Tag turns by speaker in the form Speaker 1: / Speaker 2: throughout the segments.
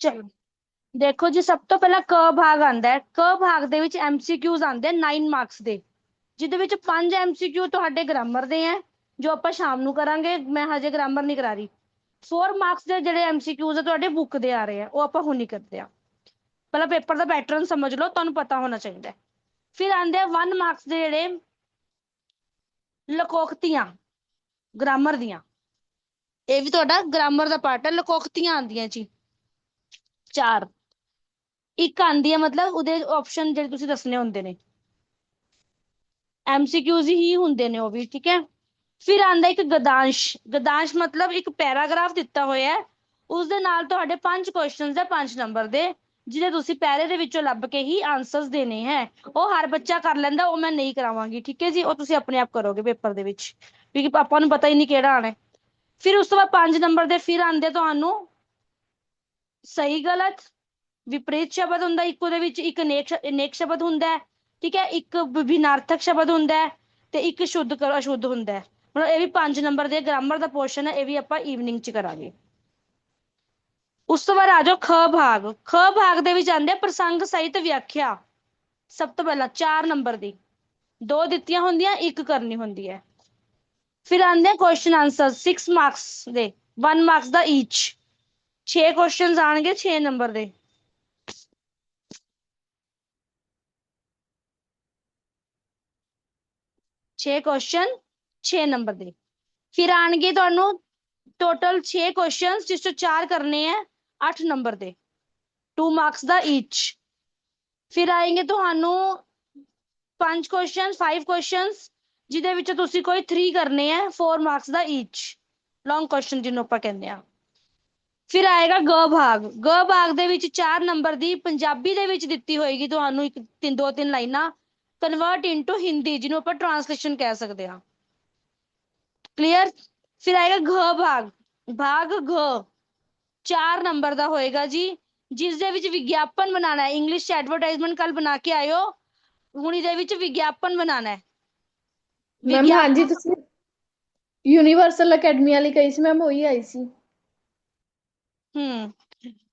Speaker 1: ਚਲੋ ਦੇਖੋ ਜੀ, ਸਭ ਤੋਂ ਪਹਿਲਾਂ ਕ ਭਾਗ ਆਂਦਾ ਹੈ। ਕ ਭਾਗ ਦੇ ਵਿੱਚ ਐਮਸੀਕਿਊਜ਼ ਆਂਦੇ 9 ਮਾਰਕਸ ਦੇ, ਜਿਹਦੇ ਵਿੱਚ 5 ਐਮਸੀਕਿਊ ਤੁਹਾਡੇ ਗ੍ਰਾਮਰ ਦੇ ਹੈ, ਜੋ ਆਪਾਂ ਸ਼ਾਮ ਨੂੰ ਕਰਾਂਗੇ। ਮੈਂ ਹਜੇ ਗ੍ਰਾਮਰ ਨਹੀਂ ਕਰਾ ਰਹੀ। 4 ਮਾਰਕਸ ਦੇ ਜਿਹੜੇ ਐਮਸੀਕਿਊਜ਼ ਆ ਤੁਹਾਡੇ ਬੁੱਕ ਦੇ ਆ ਰਹੇ ਆ, ਉਹ ਆਪਾਂ ਹੁਣ ਨਹੀਂ ਕਰਦੇ ਆ। ਪਹਿਲਾਂ ਪੇਪਰ ਦਾ ਪੈਟਰਨ ਸਮਝ ਲਓ, ਤੁਹਾਨੂੰ ਪਤਾ ਹੋਣਾ ਚਾਹੀਦਾ ਹੈ। ਫਿਰ ਆਂਦੇ ਆ 1 ਮਾਰਕਸ ਦੇ ਜਿਹੜੇ ਲਕੋਕਤੀਆਂ ਗ੍ਰਾਮਰ ਦੀਆਂ। ਇਹ ਵੀ ਤੁਹਾਡਾ ਗ੍ਰਾਮਰ ਦਾ ਪਾਰਟ ਹੈ। ਲਕੋਕਤੀਆਂ ਆਂਦੀਆਂ ਜੀ 4। ਇੱਕ ਆਂਦੀ ਹੈ, ਮਤਲਬ ਉਹਦੇ ਆਪਸ਼ਨ ਜਿਹੜੇ ਤੁਸੀਂ ਦੱਸਣੇ ਹੁੰਦੇ ਨੇ, ਐਮਸੀਕਿਊਜ਼ ਹੀ ਹੁੰਦੇ ਨੇ ਉਹ ਵੀ, ਠੀਕ ਹੈ। ਫਿਰ ਆਂਦਾ ਇੱਕ ਗਦਾਂਸ਼। ਗਦਾਂਸ਼ ਮਤਲਬ ਇੱਕ ਪੈਰਾਗ੍ਰਾਫ ਦਿੱਤਾ ਹੋਇਆ ਹੈ, ਉਸ ਦੇ ਨਾਲ ਤੁਹਾਡੇ 5 ਕੁਐਸਚਨਸ ਹੈ 5 ਨੰਬਰ ਦੇ, ਜਿਹਦੇ ਤੁਸੀਂ ਪੈਰੇ ਦੇ ਵਿੱਚੋਂ ਲੱਭ ਕੇ ਹੀ ਆਨਸਰਸ ਦੇਣੇ ਹੈ। ਉਹ ਹਰ ਬੱਚਾ ਕਰ ਲੈਂਦਾ, ਉਹ ਮੈਂ ਨਹੀਂ ਕਰਾਵਾਂਗੀ, ਠੀਕ ਹੈ ਜੀ। ਉਹ ਤੁਸੀਂ ਆਪਣੇ ਆਪ ਕਰੋਗੇ ਪੇਪਰ ਦੇ ਵਿੱਚ, ਕਿਉਂਕਿ ਪਾਪਾ ਨੂੰ ਪਤਾ ਹੀ ਨਹੀਂ ਕਿਹੜਾ ਆਣਾ ਹੈ। ਫਿਰ ਉਸ ਤੋਂ ਬਾਅਦ 5 ਨੰਬਰ ਦੇ ਫਿਰ ਆਂਦੇ ਤੁਹਾਨੂੰ ਸਹੀ ਗਲਤ, ਵਿਪਰੀਤ ਸ਼ਬਦ ਹੁੰਦਾ ਇੱਕ ਉਹਦੇ ਵਿੱਚ, ਇੱਕ ਨੇਕ ਸ਼ਬਦ ਹੁੰਦਾ ਹੈ, ਠੀਕ ਹੈ, ਇੱਕ ਵਿਨਾਰਥਕ ਸ਼ਬਦ ਹੁੰਦਾ ਹੈ, ਤੇ ਇੱਕ ਸ਼ੁੱਧ ਅਸ਼ੁੱਧ ਹੁੰਦਾ ਹੈ। ਮਤਲਬ ਇਹ ਵੀ 5 ਨੰਬਰ ਦੇ ਗ੍ਰਾਮਰ ਦਾ ਪੋਰਸ਼ਨ ਹੈ, ਇਹ ਵੀ ਆਪਾਂ ਈਵਨਿੰਗ ਚ ਕਰਾਂਗੇ। ਉਸ ਤੋਂ ਬਾਅਦ ਆ ਜਾਓ ਖ ਭਾਗ। ਖ ਭਾਗ ਦੇ ਵਿੱਚ ਆਂਦੇ ਪ੍ਰਸੰਗ ਸਹਿਤ ਵਿਆਖਿਆ। ਸਭ ਤੋਂ ਪਹਿਲਾਂ 4 ਨੰਬਰ ਦੀ, 2 ਦਿੱਤੀਆਂ ਹੁੰਦੀਆਂ, ਇੱਕ ਕਰਨੀ ਹੁੰਦੀ ਹੈ। ਫਿਰ ਆਂਦੇ ਕੁਐਸਚਨ ਆਂਸਰ 6 ਮਾਰਕਸ ਦੇ, 1 ਮਾਰਕਸ ਦਾ ਈਚ। 6 ਕੁਐਸਚਨਸ ਆਣਗੇ 6 ਨੰਬਰ ਦੇ। 6 ਕੁਐਸਚਨ 6 ਨੰਬਰ ਦੇ। ਫਿਰ ਆਣਗੇ ਤੁਹਾਨੂੰ ਟੋਟਲ 6 ਕੁਐਸਚਨਸ, ਜਿਸ ਤੋਂ 4 ਕਰਨੇ ਹੈ 8 ਨੰਬਰ ਦੇ, 2 ਮਾਰਕਸ ਦਾ ਈਚ। ਫਿਰ ਆਏंगे ਤੁਹਾਨੂੰ 5 ਕੁਐਸਚਨ 5 ਕੁਐਸਚਨਸ, ਜਿਹਦੇ ਵਿੱਚ ਤੁਸੀਂ ਕੋਈ 3 ਕਰਨੇ ਹੈ 4 ਮਾਰਕਸ ਦਾ ਈਚ, ਲੌਂਗ ਕੁਐਸਚਨ ਜਿਹਨੂੰ ਆਪਾਂ ਕਹਿੰਦੇ ਆ। ਫਿਰ ਆਏਗਾ ਗ ਭਾਗ। ਗ ਭਾਗ ਦੇ ਵਿੱਚ 4 ਨੰਬਰ ਦੀ ਪੰਜਾਬੀ ਦੇ ਵਿੱਚ ਦਿੱਤੀ ਹੋਏਗੀ ਤੁਹਾਨੂੰ, ਇੱਕ 2-3 ਲਾਈਨਾਂ ਕਨਵਰਟ ਇਨਟੂ ਹਿੰਦੀ, ਜਿਹਨੂੰ ਆਪਾਂ ਟ੍ਰਾਂਸਲੇਸ਼ਨ ਕਹਿ ਸਕਦੇ ਹਾਂ। ਕਲੀਅਰ। ਫਿਰ ਆਏਗਾ ਘ ਭਾਗ। ਭਾਗ ਘ 4 ਨੰਬਰ ਦਾ ਹੋਏਗਾ ਜੀ, ਜਿਸ ਦੇ ਵਿੱਚ ਵਿਗਿਆਪਨ ਬਣਾਣਾ ਹੈ। ਇੰਗਲਿਸ਼ ਚ ਐਡਵਰटाइजमेंट ਕੱਲ ਬਣਾ ਕੇ ਆਇਓ, ਹੁਣ ਇਹਦੇ ਵਿੱਚ ਵਿਗਿਆਪਨ ਬਣਾਣਾ ਹੈ।
Speaker 2: ਮੈਮ ਹਾਂਜੀ,
Speaker 1: ਵਿਗਿਆਪਨ,
Speaker 2: ਤੁਸੀਂ ਯੂਨੀਵਰਸਲ ਅਕੈਡਮੀ ਵਾਲੀ ਕਹੀ ਸੀ ਮੈਮ, ਉਹੀ ਆਈ ਸੀ।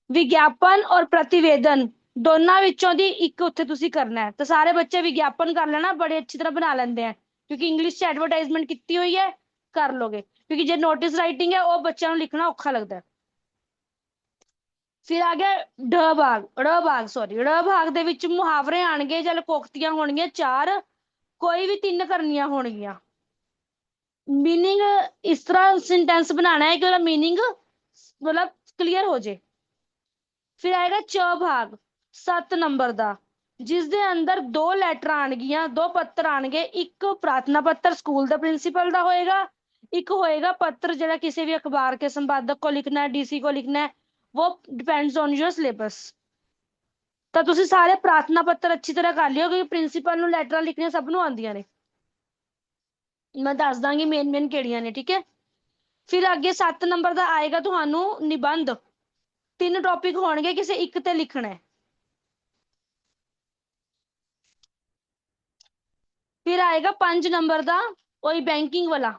Speaker 1: ਵਿਗਿਆਪਨ ਔਰ ਪ੍ਰਤੀਵੇਦਨ ਦੋਨਾਂ ਵਿੱਚੋਂ ਦੀ ਇੱਕ ਉੱਥੇ ਤੁਸੀਂ ਕਰਨਾ ਹੈ। ਤਾਂ ਸਾਰੇ ਬੱਚੇ ਵਿਗਿਆਪਨ ਕਰ ਲੈਣਾ, ਬੜੇ ਅੱਛੀ ਤਰ੍ਹਾਂ ਬਣਾ ਲੈਂਦੇ ਆ, ਕਿਉਂਕਿ ਇੰਗਲਿਸ਼ ਚ ਐਡਵਰटाइजमेंट ਕੀਤੀ ਹੋਈ ਹੈ, ਕਰ ਲੋਗੇ। ਕਿਉਂਕਿ ਜੇ ਨੋਟਿਸ ਰਾਈਟਿੰਗ ਹੈ, ਉਹ ਬੱਚਿਆਂ ਨੂੰ ਲਿਖਣਾ ਔਖਾ ਲੱਗਦਾ ਹੈ। ਫਿਰ ਆ ਗਿਆ ਡ ਭਾਗ, ੜ ਭਾਗ ਸੌਰੀ, ੜ ਭਾਗ ਦੇ ਵਿੱਚ ਮੁਹਾਵਰੇ ਆਣਗੇ ਜਾਂ ਲਕੋਕਤੀਆਂ ਹੋਣਗੀਆਂ 4, ਕੋਈ ਵੀ 3 ਕਰਨੀਆਂ ਹੋਣਗੀਆਂ। मीनिंग इस तरह सेंटेंस बनाना है कि ਉਹਦਾ मीनिंग मतलब क्लियर हो जाए। फिर आएगा च भाग 7 नंबर ਦਾ, ਜਿਸ ਦੇ ਅੰਦਰ 2 ਲੈਟਰ ਆਣਗੀਆਂ, 2 ਪੱਤਰ ਆਣਗੇ। ਇੱਕ ਪ੍ਰਾर्थना पत्र ਸਕੂਲ ਦਾ प्रिंसिपल ਦਾ ਹੋਏਗਾ, ਇੱਕ ਹੋਏਗਾ पत्र ਜਿਹੜਾ ਕਿਸੇ ਵੀ अखबार के संपादक को लिखना है, डीसी को लिखना है, वो डिपेंड्स ऑन योर सिलेबस। ਤਾਂ ਤੁਸੀਂ ਸਾਰੇ ਪ੍ਰਾर्थना पत्र ਅੱਛੀ ਤਰ੍ਹਾਂ ਕਰ ਲਿਓ, ਕਿਉਂਕਿ प्रिंसिपल ਨੂੰ ਲੈਟਰਾਂ ਲਿਖਣੀਆਂ ਸਭ ਨੂੰ ਆਉਂਦੀਆਂ ਨੇ। ਮੈਂ ਦੱਸ ਦਾਂਗੀ ਮੇਨ ਕਿਹੜੀਆਂ ਨੇ, ਠੀਕ ਹੈ। ਫਿਰ ਅੱਗੇ 7 ਨੰਬਰ ਦਾ ਆਏਗਾ ਤੁਹਾਨੂੰ ਨਿਬੰਧ। 3 ਟੌਪਿਕ ਹੋਣਗੇ, ਕਿਸੇ ਇੱਕ ਤੇ ਲਿਖਣਾ ਹੈ। ਫਿਰ ਆਏਗਾ 5 ਨੰਬਰ ਦਾ, ਉਹੀ ਬੈਂਕਿੰਗ ਵਾਲਾ,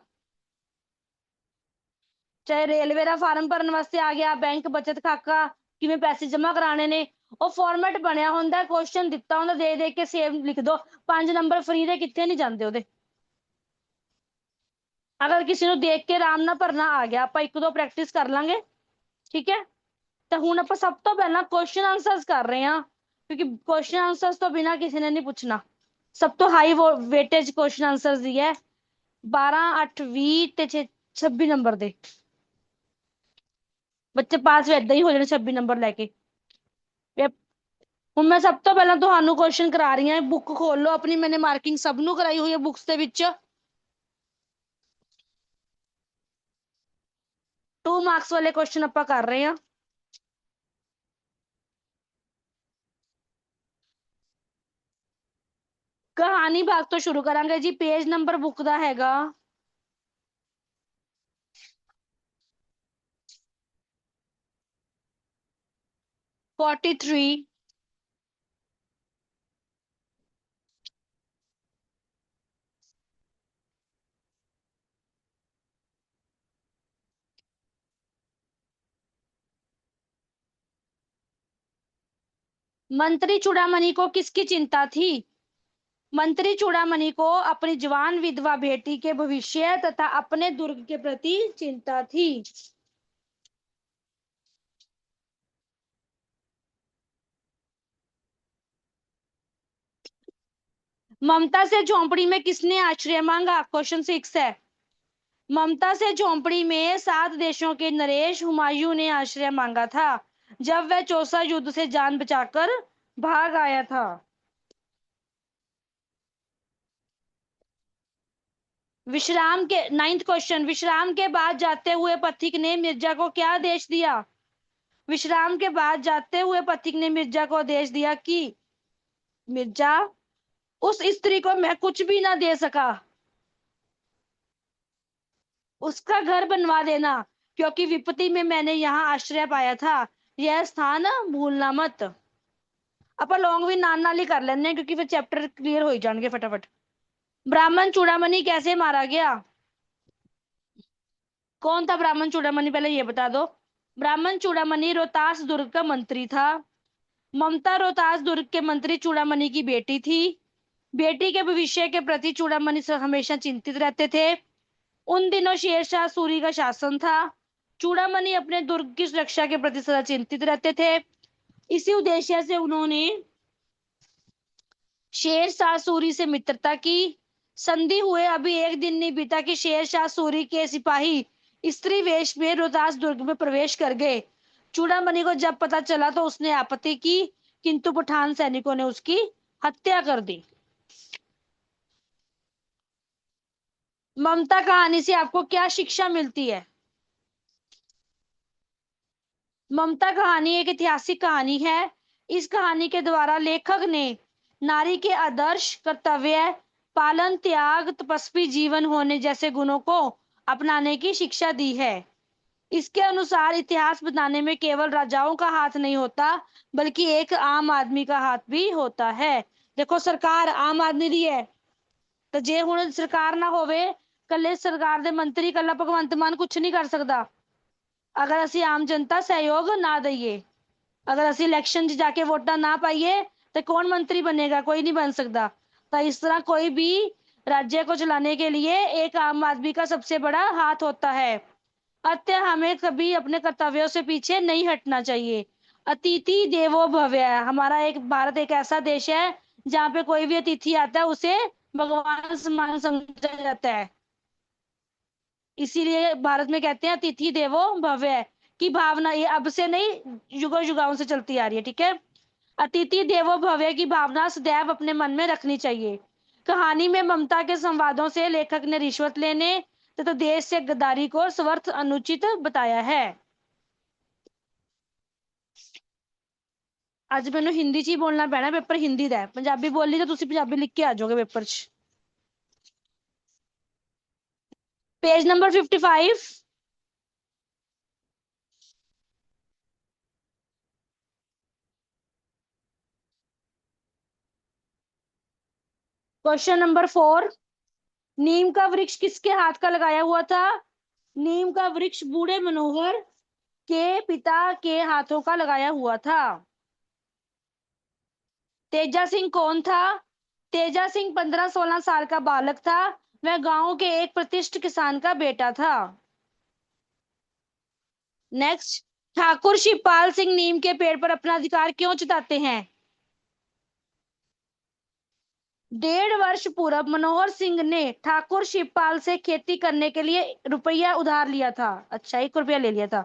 Speaker 1: ਚਾਹੇ ਰੇਲਵੇ ਦਾ ਫਾਰਮ ਭਰਨ ਵਾਸਤੇ ਆ ਗਿਆ, ਬੈਂਕ ਬਚਤ ਖਾਤਾ ਕਿਵੇਂ ਪੈਸੇ ਜਮ੍ਹਾਂ ਕਰਾਣੇ ਨੇ, ਉਹ ਫਾਰਮੈਟ ਬਣਿਆ ਹੁੰਦਾ, ਕੁਐਸਚਨ ਦਿੱਤਾ ਹੁੰਦਾ, ਦੇ ਦੇ ਕੇ ਸੇਮ ਲਿਖ ਦੋ। 5 ਨੰਬਰ ਫ੍ਰੀ ਦੇ ਕਿੱਥੇ ਨਹੀਂ ਜਾਂਦੇ ਉਹਦੇ। ਅਗਰ ਕਿਸੇ ਨੂੰ ਦੇਖ ਕੇ ਆਰਾਮ ਨਾਲ ਭਰਨਾ ਆ ਗਿਆ, ਆਪਾਂ 1-2 ਪ੍ਰੈਕਟਿਸ ਕਰ ਲਾਂਗੇ, ਠੀਕ ਹੈ। ਤਾਂ ਹੁਣ ਆਪਾਂ ਸਭ ਤੋਂ ਪਹਿਲਾਂ ਕੁਐਸਚਨ ਆਂਸਰਸ ਕਰ ਰਹੇ ਹਾਂ, ਕਿਉਂਕਿ ਕੁਐਸਚਨ ਆਂਸਰਸ ਤੋਂ ਬਿਨਾਂ ਕਿਸੇ ਨੇ ਨਹੀਂ ਪੁੱਛਣਾ। ਸਭ ਤੋਂ ਹਾਈ ਵੇਟੇਜ ਕੁਐਸਚਨ ਆਂਸਰਸ ਦੀ ਹੈ। 12, 8, 20 ਤੇ 26 ਨੰਬਰ ਦੇ ਬੱਚੇ ਪਾਸ ਏਦਾਂ ਹੀ ਹੋ ਜਾਣੇ 26 ਨੰਬਰ ਲੈ ਕੇ। ਹੁਣ ਮੈਂ ਸਭ ਤੋਂ ਪਹਿਲਾਂ ਤੁਹਾਨੂੰ ਕੁਐਸਚਨ ਕਰਾ ਰਹੀ ਹਾਂ, ਬੁੱਕ ਖੋਲ ਲਓ ਆਪਣੀ, ਮੈंने ਮਾਰਕਿੰਗ ਸਭ ਨੂੰ ਕਰਾਈ ਹੋਈ ਹੈ ਬੁੱਕਸ ਦੇ ਵਿੱਚ। 2 ਮਾਰਕਸ ਵਾਲੇ ਕੁਐਸਚਨ ਆਪਾਂ ਕਰ ਰਹੇ ਹਾਂ। ਕਹਾਣੀ ਭਾਗ ਤੋਂ ਸ਼ੁਰੂ ਕਰਾਂਗੇ ਜੀ। ਪੇਜ ਨੰਬਰ ਬੁੱਕ ਦਾ ਹੈਗਾ 43। मंत्री चूड़ामणि को किसकी चिंता थी? मंत्री चूड़ामणि को अपनी जवान विधवा बेटी के भविष्य तथा अपने दुर्ग के प्रति चिंता थी। ममता से झोंपड़ी में किसने आश्रय मांगा? क्वेश्चन 6 है। ममता से झोंपड़ी में 7 देशों के नरेश हुमायूं ने आश्रय मांगा था जब वह चौसा युद्ध से जान बचाकर भाग आया था। विश्राम के 9th क्वेश्चन, विश्राम के बाद जाते हुए पथिक ने मिर्जा को क्या आदेश दिया? विश्राम के बाद जाते हुए पथिक ने मिर्जा को आदेश दिया कि मिर्जा, उस स्त्री को मैं कुछ भी ना दे सका, उसका घर बनवा देना, क्योंकि विपत्ति में मैंने यहाँ आश्रय पाया था, यह स्थान भूलना मत। ਆਪਾਂ लॉन्ग भी नाल नाल ही कर लेने हैं क्योंकि फिर चैप्टर क्लियर हो ही जाएंगे फटाफट। ब्राह्मण चूड़ामणि कैसे मारा गया? कौन था ब्राह्मण चूड़ामणि, पहले ये बता दो। ब्राह्मण चूड़ामणि रोहतास दुर्ग का मंत्री था। ममता रोहतास दुर्ग के मंत्री चूड़ामणि की बेटी थी। बेटी के भविष्य के प्रति चूड़ामणि हमेशा चिंतित रहते थे। उन दिनों शेरशाह सूरी का शासन था। चूड़ामणि अपने दुर्ग की सुरक्षा के प्रति सदा चिंतित रहते थे। इसी उद्देश्य से उन्होंने शेरशाह सूरी से मित्रता की। संधि हुए अभी एक दिन नहीं बीता कि शेरशाह सूरी के सिपाही स्त्री वेश में रोहतास दुर्ग में प्रवेश कर गए। चूड़ामणि को जब पता चला तो उसने आपत्ति की, किंतु पठान सैनिकों ने उसकी हत्या कर दी। ममता कहानी से आपको क्या शिक्षा मिलती है? ममता कहानी एक ऐतिहासिक कहानी है। इस कहानी के द्वारा लेखक ने नारी के आदर्श, कर्तव्य पालन, त्याग, तपस्वी जीवन होने जैसे गुणों को अपनाने की शिक्षा दी है। इसके अनुसार इतिहास बताने में केवल राजाओं का हाथ नहीं होता, बल्कि एक आम आदमी का हाथ भी होता है। देखो, सरकार आम आदमी दी है, तो जे हुण सरकार ना होवे, कल्ले सरकार दे मंत्री कल्ला भगवंत मान कुछ नहीं कर सकता अगर ਅਸੀਂ आम जनता सहयोग ना दईए। अगर ਅਸੀਂ इलेक्शन च जाके वोटा ना पाइए तो कौन मंत्री बनेगा? कोई नहीं बन सकता। तो इस तरह कोई भी राज्य को चलाने के लिए एक आम आदमी का सबसे बड़ा हाथ होता है। अतः हमें कभी अपने कर्तव्यों से पीछे नहीं हटना चाहिए। अतिथि देवो भव है। हमारा एक भारत एक ऐसा देश है जहाँ पे कोई भी अतिथि आता है उसे भगवान समान समझा जाता है। इसीलिए भारत में कहते हैं अतिथि देवो भव की भावना ये अब से नहीं, युगों युगाओं से चलती आ रही है। ठीक है, अतिथि देवो भव की भावना सदैव अपने मन में रखनी चाहिए। कहानी में ममता के संवादों से लेखक ने रिश्वत लेने तथा देश से गद्दारी को स्वर्थ अनुचित बताया है। ਅੱਜ ਮੈਨੂੰ ਹਿੰਦੀ ਚ ਹੀ ਬੋਲਣਾ ਪੈਣਾ, ਪੇਪਰ ਹਿੰਦੀ ਦਾ ਹੈ। ਪੰਜਾਬੀ ਬੋਲੀ ਤਾਂ ਤੁਸੀਂ ਪੰਜਾਬੀ ਲਿਖ ਕੇ ਆ ਜਾਓਗੇ ਪੇਪਰ ਚ। Page number 55। क्वेश्चन नंबर 4, नीम का वृक्ष किसके हाथ का लगाया हुआ था? नीम का वृक्ष बूढ़े मनोहर के पिता के हाथों का लगाया हुआ था। तेजा सिंह कौन था? तेजा सिंह 15-16 साल का बालक था। वह गांव के एक प्रतिष्ठित किसान का बेटा था। नेक्स्ट, ठाकुर शिवपाल सिंह नीम के पेड़ पर अपना अधिकार क्यों जताते हैं? 1.5 वर्ष पूर्व मनोहर सिंह ने ठाकुर शिवपाल से खेती करने के लिए रुपया उधार लिया था। अच्छा, 1 रुपया ले लिया था।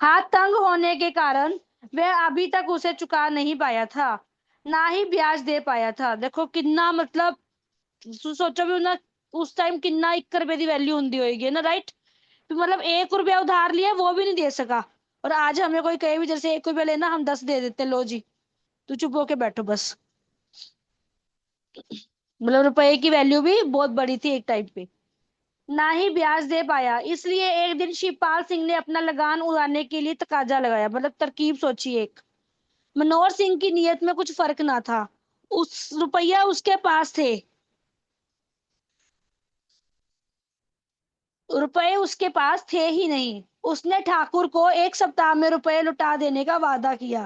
Speaker 1: हाथ तंग होने के कारण वह अभी तक उसे चुका नहीं पाया था, ना ही ब्याज दे पाया था। देखो कितना, मतलब सोचो भी ना, उस टाइम कितना 1 रुपए की वैल्यू होंगी होगी ना, राइट? तो मतलब 1 रुपया उधार लिया वो भी नहीं दे सका। और आज हमें कोई कहे भी जैसे 1 रुपया लेना, हम 10 दे देते, लो जी तू चुप होके बैठो बस। मतलब रुपए की वैल्यू भी बहुत बड़ी थी एक टाइम पे। ना ही ब्याज दे पाया, इसलिए एक दिन शिवपाल सिंह ने अपना लगान उड़ाने के लिए तकाजा लगाया, मतलब तरकीब सोची एक। मनोहर सिंह की नीयत में कुछ फर्क ना था। उस रुपया उसके पास थे, रुपए उसके पास थे ही नहीं। उसने ठाकुर को 1 सप्ताह में रुपए लौटा देने का वादा किया,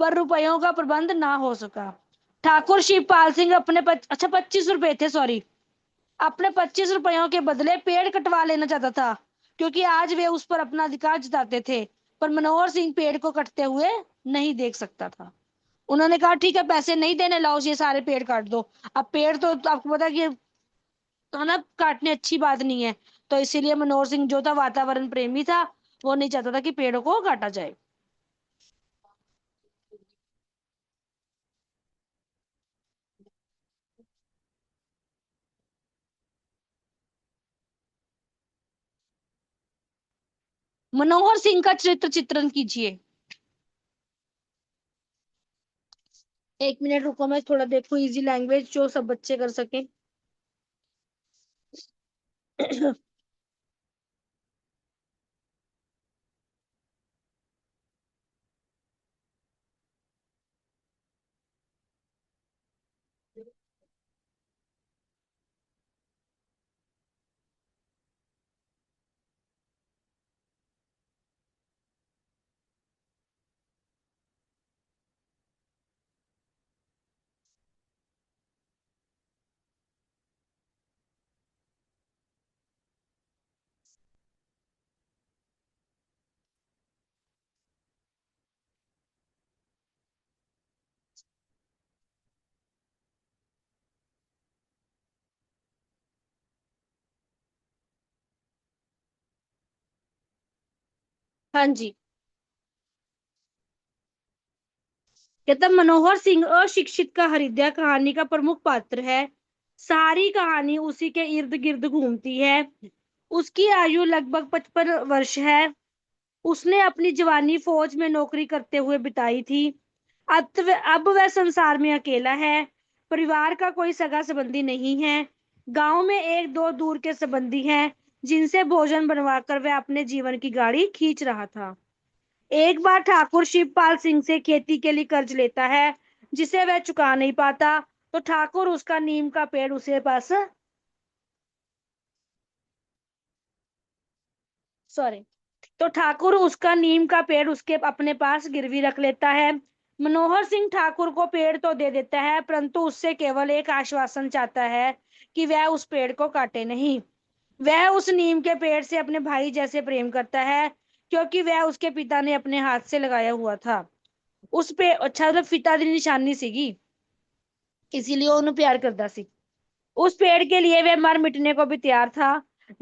Speaker 1: पर रुपयों का प्रबंध ना हो सका। ठाकुर शिवपाल सिंह अपने 25 रुपए थे, सॉरी, अपने 25 रुपयों के बदले पेड़ कटवा लेना चाहता था, क्योंकि आज वे उस पर अपना अधिकार जताते थे। पर मनोहर सिंह पेड़ को कटते हुए नहीं देख सकता था। उन्होंने कहा ठीक है, पैसे नहीं देने, लाओ ये सारे पेड़ काट दो। अब पेड़ तो आपको पता है कि है ना, काटने अच्छी बात नहीं है। तो इसीलिए मनोहर सिंह जो था वातावरण प्रेमी था, वो नहीं चाहता था कि पेड़ों को काटा जाए। मनोहर सिंह का चरित्र चित्रण कीजिए। 1 मिनट रुको, मैं थोड़ा देखो इजी लैंग्वेज जो सब बच्चे कर सके। हाँ जी। कहता मनोहर सिंह अशिक्षित का हृदय कहानी का प्रमुख पात्र है। सारी कहानी उसी के इर्द गिर्द घूमती है। उसकी आयु लगभग 55 वर्ष है। उसने अपनी जवानी फौज में नौकरी करते हुए बिताई थी। अब वह संसार में अकेला है। परिवार का कोई सगा संबंधी नहीं है। गांव में एक दो दूर के संबंधी हैं, जिनसे भोजन बनवाकर वह अपने जीवन की गाड़ी खींच रहा था। एक बार ठाकुर शिवपाल सिंह से खेती के लिए कर्ज लेता है, जिसे वह चुका नहीं पाता। तो ठाकुर उसका नीम का पेड़ उसे पास, सॉरी, तो ठाकुर उसका नीम का पेड़ उसके अपने पास गिरवी रख लेता है। मनोहर सिंह ठाकुर को पेड़ तो दे देता है, परंतु उससे केवल एक आश्वासन चाहता है कि वह उस पेड़ को काटे नहीं। वह उस नीम के पेड़ से अपने भाई जैसे प्रेम करता है, क्योंकि वह उसके पिता ने अपने हाथ से लगाया हुआ था। उस पे अच्छा मतलब पिता की निशानी सीगी, इसीलिए ਉਹਨੂੰ प्यार करता सी। उस पेड़ के लिए वह मर मिटने को भी तैयार था।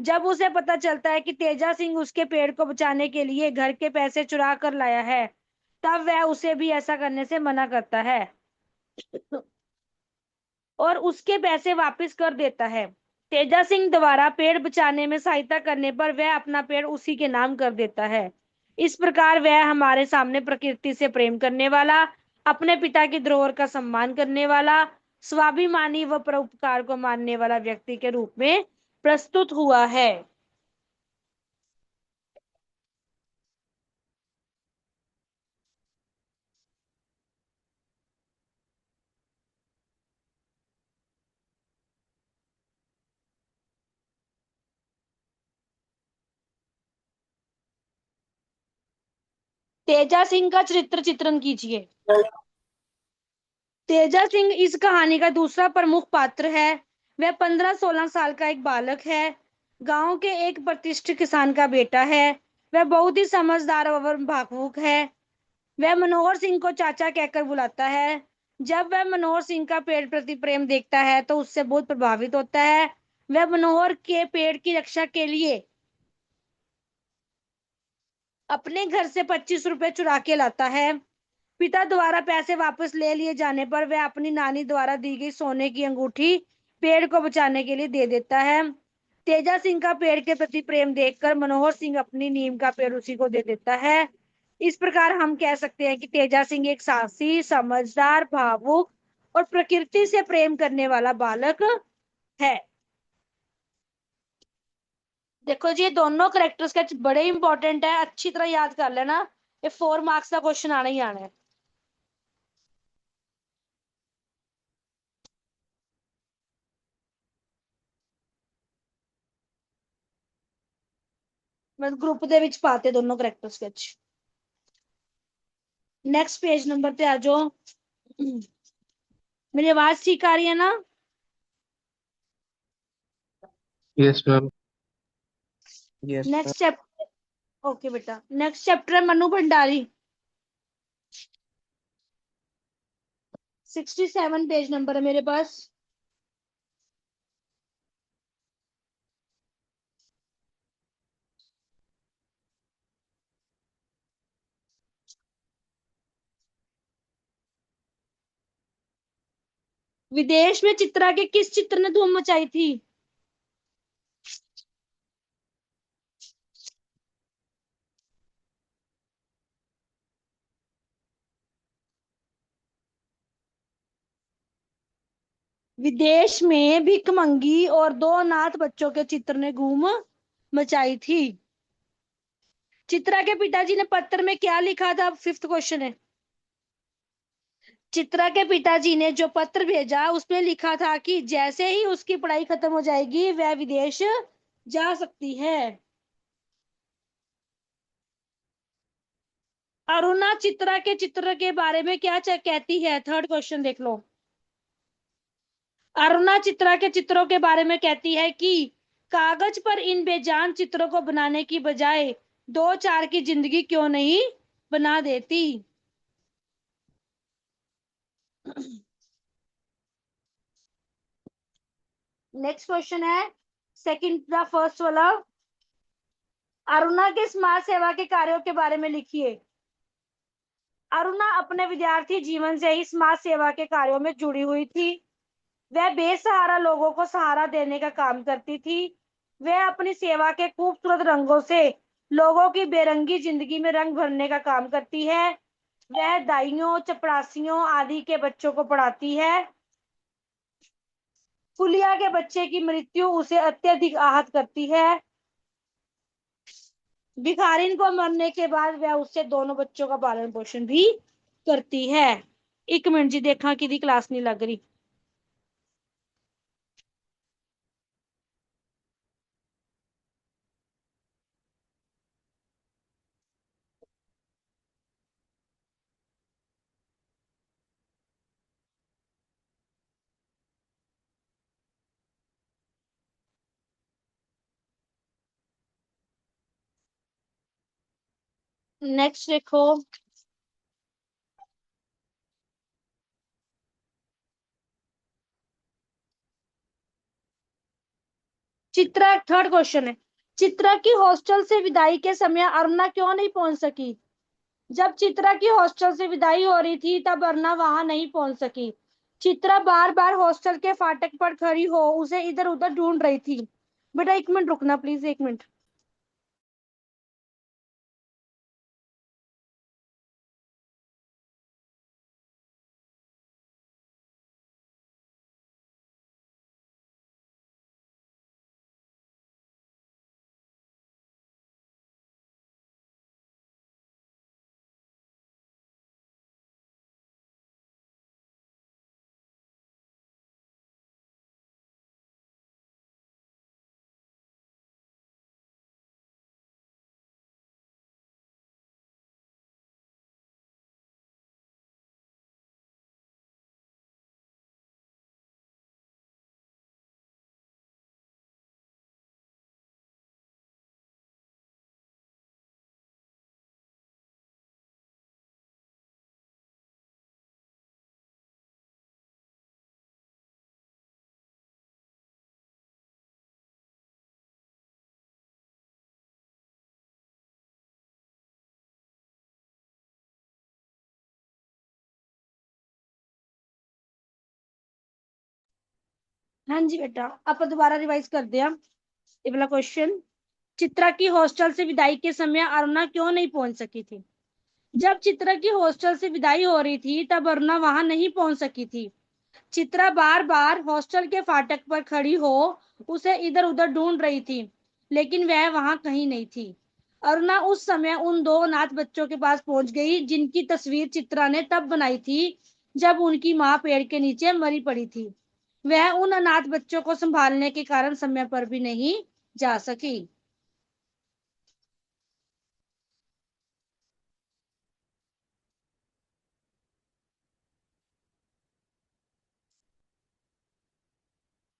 Speaker 1: जब उसे पता चलता है कि तेजा सिंह उसके पेड़ को बचाने के लिए घर के पैसे चुरा कर लाया है, तब वह उसे भी ऐसा करने से मना करता है और उसके पैसे वापस कर देता है। तेजा सिंह द्वारा पेड़ बचाने में सहायता करने पर वह अपना पेड़ उसी के नाम कर देता है। इस प्रकार वह हमारे सामने प्रकृति से प्रेम करने वाला, अपने पिता की धरोहर का सम्मान करने वाला, स्वाभिमानी व परोपकार को मानने वाला व्यक्ति के रूप में प्रस्तुत हुआ है। तेजा सिंह का चरित्र चित्रण कीजिए। तेजा सिंह इस कहानी का दूसरा प्रमुख पात्र है। वह 15-16 साल का एक बालक है। गांव के एक प्रतिष्ठित किसान का बेटा है। वह बहुत ही समझदार और भावुक है। वह मनोहर सिंह को चाचा कहकर बुलाता है। जब वह मनोहर सिंह का पेड़ प्रति प्रेम देखता है तो उससे बहुत प्रभावित होता है। वह मनोहर के पेड़ की रक्षा के लिए अपने घर से 25 रुपए चुरा के लाता है। पिता द्वारा पैसे वापस ले लिए जाने पर वह अपनी नानी द्वारा दी गई सोने की अंगूठी पेड़ को बचाने के लिए दे देता है। तेजा सिंह का पेड़ के प्रति प्रेम देखकर मनोहर सिंह अपनी नीम का पेड़ उसी को दे देता है। इस प्रकार हम कह सकते हैं कि तेजा सिंह एक साहसी, समझदार, भावुक और प्रकृति से प्रेम करने वाला बालक है। देखो जी, ये दोनों करेक्टर स्केच बड़े इंपॉर्टेंट है, अच्छी तरह याद कर लेना। ये 4 मार्क्स का क्वेश्चन आना ही आना है। मैं ग्रुप ਦੇ ਵਿੱਚ ਪਾਤੇ दोनों character sketch. Next page number पे आ जाओ। मेरी आवाज ठीक आ रही है ना?
Speaker 3: Yes ma'am. Yes ma'am.
Speaker 1: Next chapter. Okay बेटा, नेक्स्ट चैप्टर है मनु भंडारी। 67 पेज नंबर है मेरे पास। विदेश में चित्रा के किस चित्र ने धूम मचाई थी? विदेश में भिखमंगी और दो अनाथ बच्चों के चित्र ने धूम मचाई थी। चित्रा के पिताजी ने पत्र में क्या लिखा था? फिफ्थ क्वेश्चन है। चित्रा के पिताजी ने जो पत्र भेजा उसमें लिखा था कि जैसे ही उसकी पढ़ाई खत्म हो जाएगी वह विदेश जा सकती है। अरुणा चित्रा के चित्र के बारे में क्या कहती है? थर्ड क्वेश्चन देख लो। अरुणा चित्रा के चित्रों के बारे में कहती है कि कागज पर इन बेजान चित्रों को बनाने की बजाय दो चार की जिंदगी क्यों नहीं बना देती। नेक्स्ट क्वेश्चन है सेकंड द फर्स्ट वाला। अरुणा के समाज सेवा के कार्यों के बारे में लिखिए। अरुणा अपने विद्यार्थी जीवन से ही समाज सेवा के कार्यों में जुड़ी हुई थी। वह बेसहारा लोगों को सहारा देने का काम करती थी। वह अपनी सेवा के खूबसूरत रंगों से लोगों की बेरंगी जिंदगी में रंग भरने का काम करती है। वह दाइयों, चपरासियों आदि के बच्चों को पढ़ाती है। फुलिया के बच्चे की मृत्यु उसे अत्यधिक आहत करती है। भिखारिन को मरने के बाद वह उससे दोनों बच्चों का पालन पोषण भी करती है। एक मिनट जी, देखा कि क्लास नहीं लग रही। नेक्स्ट देखो। चित्रा, थर्ड क्वेश्चन है। चित्रा की हॉस्टल से विदाई के समय अरुणा क्यों नहीं पहुंच सकी? जब चित्रा की हॉस्टल से विदाई हो रही थी तब अरुणा वहां नहीं पहुंच सकी। चित्रा बार बार हॉस्टल के फाटक पर खड़ी हो उसे इधर उधर ढूंढ रही थी। बेटा एक मिनट रुकना प्लीज, एक मिनट। हाँ जी बेटा, आप दोबारा रिवाइज कर दिया ये वाला क्वेश्चन। चित्रा की हॉस्टल से विदाई के समय अरुणा क्यों नहीं पहुंच सकी थी? जब चित्रा की हॉस्टल से विदाई हो रही थी तब अरुणा वहां नहीं पहुंच सकी थी। चित्रा बार बार हॉस्टल के फाटक पर खड़ी हो उसे इधर उधर ढूंढ रही थी, लेकिन वह वहां कहीं नहीं थी। अरुणा उस समय उन दो अनाथ बच्चों के पास पहुंच गई जिनकी तस्वीर चित्रा ने तब बनाई थी जब उनकी मां पेड़ के नीचे मरी पड़ी थी। वह उन अनाथ बच्चों को संभालने के कारण समय पर भी नहीं जा सकी।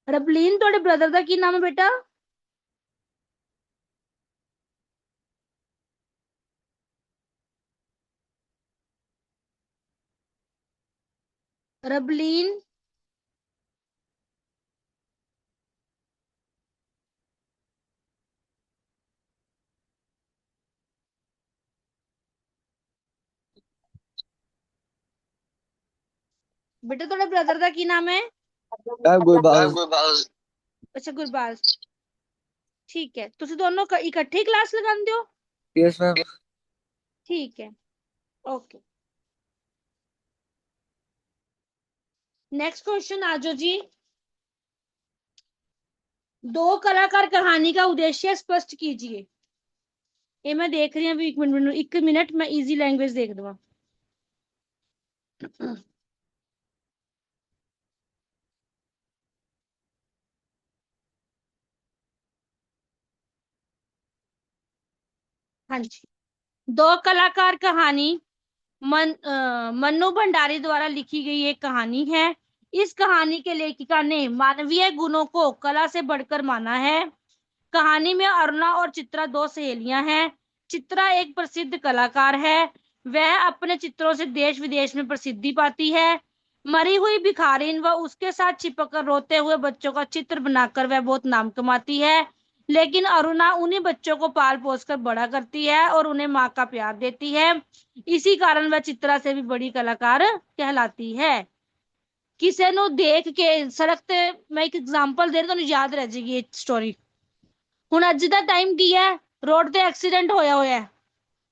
Speaker 1: रबलीन ਤੁਹਾਡੇ ਬ੍ਰਦਰ ਦਾ ਕੀ ਨਾਮ ਹੈ ਬੇਟਾ? रबलीन बेटा ਤੁਹਾਡੇ ਬ੍ਰਦਰ ਦਾ ਕੀ ਨਾਮ ਹੈ?
Speaker 3: गुरबाज।
Speaker 1: ਅੱਛਾ ਗੁਰਬਾਜ਼। ठीक है, ਤੁਸੀਂ ਦੋਨੋਂ ਇਕੱਠੇ ਹੀ ਕਲਾਸ ਲਗਾਉਂਦੇ ਹੋ?
Speaker 3: Yes ma'am.
Speaker 1: ठीक है, ओके। नेक्स्ट क्वेश्चन आ जाओ जी। दो कलाकार कहानी का उद्देश्य स्पष्ट कीजिए। ये मैं देख रही हूँ, एक मिनट मैं इजी लैंग्वेज देख दूँ। हाँ जी, दो कलाकार कहानी मन्नू भंडारी द्वारा लिखी गई एक कहानी है। इस कहानी के लेखिका ने मानवीय गुणों को कला से बढ़कर माना है। कहानी में अरुणा और चित्रा दो सहेलियां हैं। चित्रा एक प्रसिद्ध कलाकार है। वह अपने चित्रों से देश विदेश में प्रसिद्धि पाती है। मरी हुई भिखारिन व उसके साथ चिपककर रोते हुए बच्चों का चित्र बनाकर वह बहुत नाम कमाती है। लेकिन अरुणा उन्हीं बच्चों को पाल पोस कर बड़ा करती है और उन्हें माँ का प्यार देती है। इसी कारण वह चित्रा से भी बड़ी कलाकार कहलाती है। किसी नु देख के सड़क ते मैं एक एग्जांपल दे रही, याद रह जाएगी ये स्टोरी। ਹੁਣ ਅੱਜ ਦਾ ਟਾਈਮ ਕੀ ਹੈ, ਰੋਡ ਤੇ ਐਕਸੀਡੈਂਟ ਹੋਇਆ ਹੋਇਆ ਹੈ,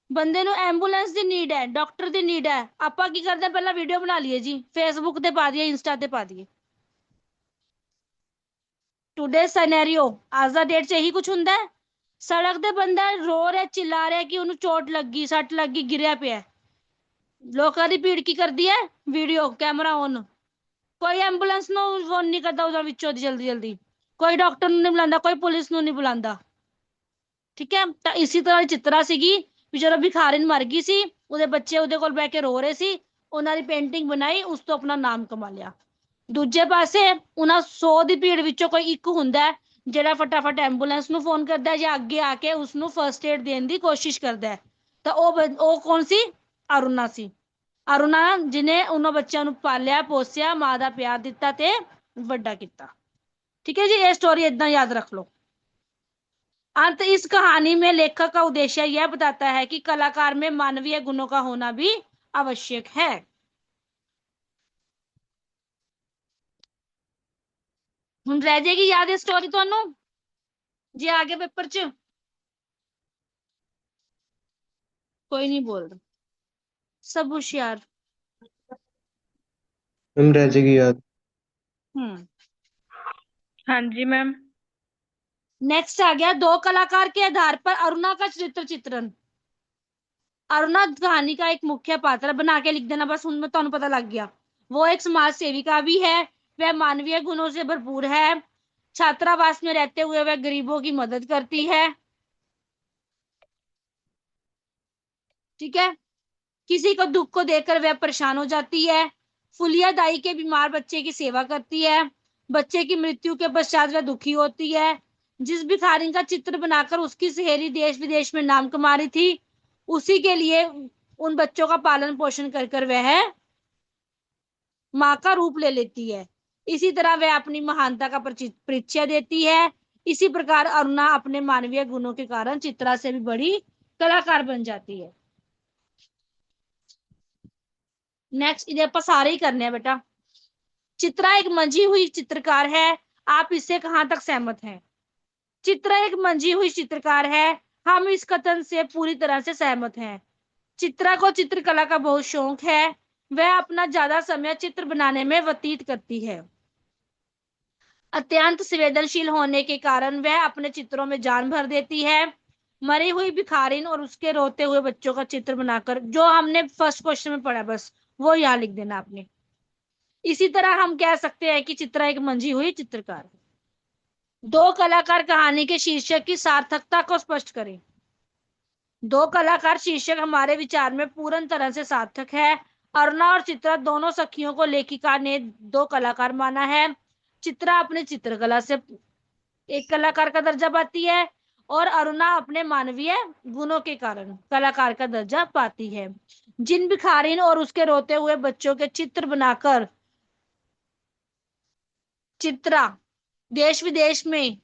Speaker 1: ਬੰਦੇ ਨੂੰ ਐਂਬੂਲੈਂਸ ਦੀ ਨੀਡ ਹੈ, ਡਾਕਟਰ ਦੀ ਨੀਡ ਹੈ, ਆਪਾਂ ਕੀ ਕਰਦੇ ਹਾਂ, ਪਹਿਲਾਂ ਵੀਡੀਓ ਬਣਾ ਲਈਏ ਜੀ, ਫੇਸਬੁੱਕ ਤੇ ਪਾ ਦਈਏ, ਇੰਸਟਾ ਤੇ ਪਾ ਦਈਏ। ਟੁਡੇ ਸਿਨੈਰੀਓ ਅੱਜ ਦਾ ਡੇਟ 'ਚ ਇਹੀ ਕੁਝ ਹੁੰਦਾ ਹੈ। ਸੜਕ ਤੇ ਬੰਦਾ ਰੋ ਰਿਹਾ, ਚਿल्ला ਰਿਹਾ ਕਿ ਉਹਨੂੰ ਚੋਟ ਲੱਗੀ, ਸੱਟ ਲੱਗੀ, ਗਿਰਿਆ ਪਿਆ। ਲੋਕਾਂ ਦੀ ਭੀੜ ਕੀ ਕਰਦੀ ਹੈ, ਵੀਡੀਓ ਕੈਮਰਾ ਔਨ। ਕੋਈ ਐਂਬੂਲੈਂਸ ਨੂੰ ਫੋਨ ਨਹੀਂ ਕਰਦਾ ਉਹਦਾ ਵਿੱਚੋਂ ਦੀ ਜਲਦੀ ਜਲਦੀ, ਕੋਈ ਡਾਕਟਰ ਨੂੰ ਨਹੀਂ ਬੁਲਾਉਂਦਾ, ਕੋਈ ਪੁਲਿਸ ਨੂੰ ਨਹੀਂ ਬੁਲਾਉਂਦਾ। ਠੀਕ ਹੈ, ਤਾਂ ਇਸੇ ਤਰ੍ਹਾਂ चित्रा ਸੀਗੀ ਵੀ ਜਦੋਂ ਭਿਖਾਰਿਨ ਮਰ ਗਈ ਸੀ, ਉਹਦੇ ਬੱਚੇ ਉਹਦੇ ਕੋਲ ਬਹਿ ਕੇ ਰੋ ਰਹੇ ਸੀ, ਉਹਨਾਂ ਦੀ ਪੇਂਟਿੰਗ ਬਣਾਈ, ਉਸ ਤੋਂ ਆਪਣਾ ਨਾਮ ਕਮਾ ਲਿਆ। ਦੂਜੇ ਪਾਸੇ ਉਹਨਾਂ 100 ਦੀ ਭੀੜ ਵਿੱਚੋਂ ਕੋਈ ਇੱਕ ਹੁੰਦਾ ਜਿਹੜਾ ਫਟਾਫਟ ਐਂਬੂਲੈਂਸ ਨੂੰ ਫੋਨ ਕਰਦਾ ਜਾਂ ਅੱਗੇ ਆ ਕੇ ਉਸ ਨੂੰ ਫਰਸਟ ਏਡ ਦੇਣ ਦੀ ਕੋਸ਼ਿਸ਼ ਕਰਦਾ। ਤਾਂ ਉਹ ਕੌਣ ਸੀ? ਅਰੁਣਾ ਸੀ। ਅਰੁਣਾ ਜਿਹਨੇ ਉਹਨਾਂ ਬੱਚਿਆਂ ਨੂੰ ਪਾਲਿਆ ਪੋਸਿਆ, ਮਾਂ ਦਾ ਪਿਆਰ ਦਿੱਤਾ ਤੇ ਵੱਡਾ ਕੀਤਾ। ठीक है जी, ये स्टोरी इतना याद रख लो। अंत इस कहानी में लेखक का उद्देश्य यह बताता है कि कलाकार में मानवीय गुणों का होना भी आवश्यक है। हुन रह जाएगी याद है स्टोरी ਤੁਹਾਨੂੰ जे आगे पेपर च कोई नहीं बोल रहा, सब होशियार।
Speaker 3: मैम रह जाएगी याद।
Speaker 4: हाँ जी मैम।
Speaker 1: नेक्स्ट आ गया, दो कलाकार के आधार पर अरुणा का चरित्र चित्रण। अरुणा कहानी का एक मुख्य पात्र बना के लिख देना बस, उनमें तो पता लग गया। वो एक समाज सेविका भी है, वह मानवीय गुणों से भरपूर है। छात्रावास में रहते हुए वह गरीबों की मदद करती है। ठीक है, किसी को दुख को देखकर वह परेशान हो जाती है। फुलिया दाई के बीमार बच्चे की सेवा करती है। बच्चे की मृत्यु के पश्चात वह दुखी होती है। जिस भिखारी का चित्र बनाकर उसकी सहेली देश विदेश में नाम कमा रही थी, उसी के लिए उन बच्चों का पालन पोषण कर कर वह माँ का रूप ले लेती है। इसी तरह वह अपनी महानता का परिचय देती है। इसी प्रकार अरुणा अपने मानवीय गुणों के कारण चित्रा से भी बड़ी कलाकार बन जाती है। नेक्स्ट इधर पर सारे ही करने हैं बेटा। चित्रा एक मंझी हुई चित्रकार है, आप इससे कहां तक सहमत हैं? चित्रा एक मंझी हुई चित्रकार है, हम इस कथन से पूरी तरह से सहमत हैं। चित्रा को चित्रकला का बहुत शौक है, वह अपना ज्यादा समय चित्र बनाने में व्यतीत करती है। अत्यंत संवेदनशील होने के कारण वह अपने चित्रों में जान भर देती है। मरी हुई भिखारिन और उसके रोते हुए बच्चों का चित्र बनाकर, जो हमने फर्स्ट क्वेश्चन में पढ़ा बस वो यहाँ लिख देना आपने। इसी तरह हम कह सकते हैं कि चित्रा एक मंझी हुई चित्रकार है। दो कलाकार कहानी के शीर्षक की सार्थकता को स्पष्ट करें। दो कलाकार शीर्षक हमारे विचार में पूर्ण तरह से सार्थक है। अरुणा और चित्रा दोनों सखियों को लेखिका ने दो कलाकार माना है। चित्रा अपने चित्रकला से एक कलाकार का दर्जा पाती है, और अरुणा अपने मानवीय गुणों के कारण कलाकार का दर्जा पाती है। जिन भिखारिन और उसके रोते हुए बच्चों के चित्र बनाकर चित्रा देश विदेश में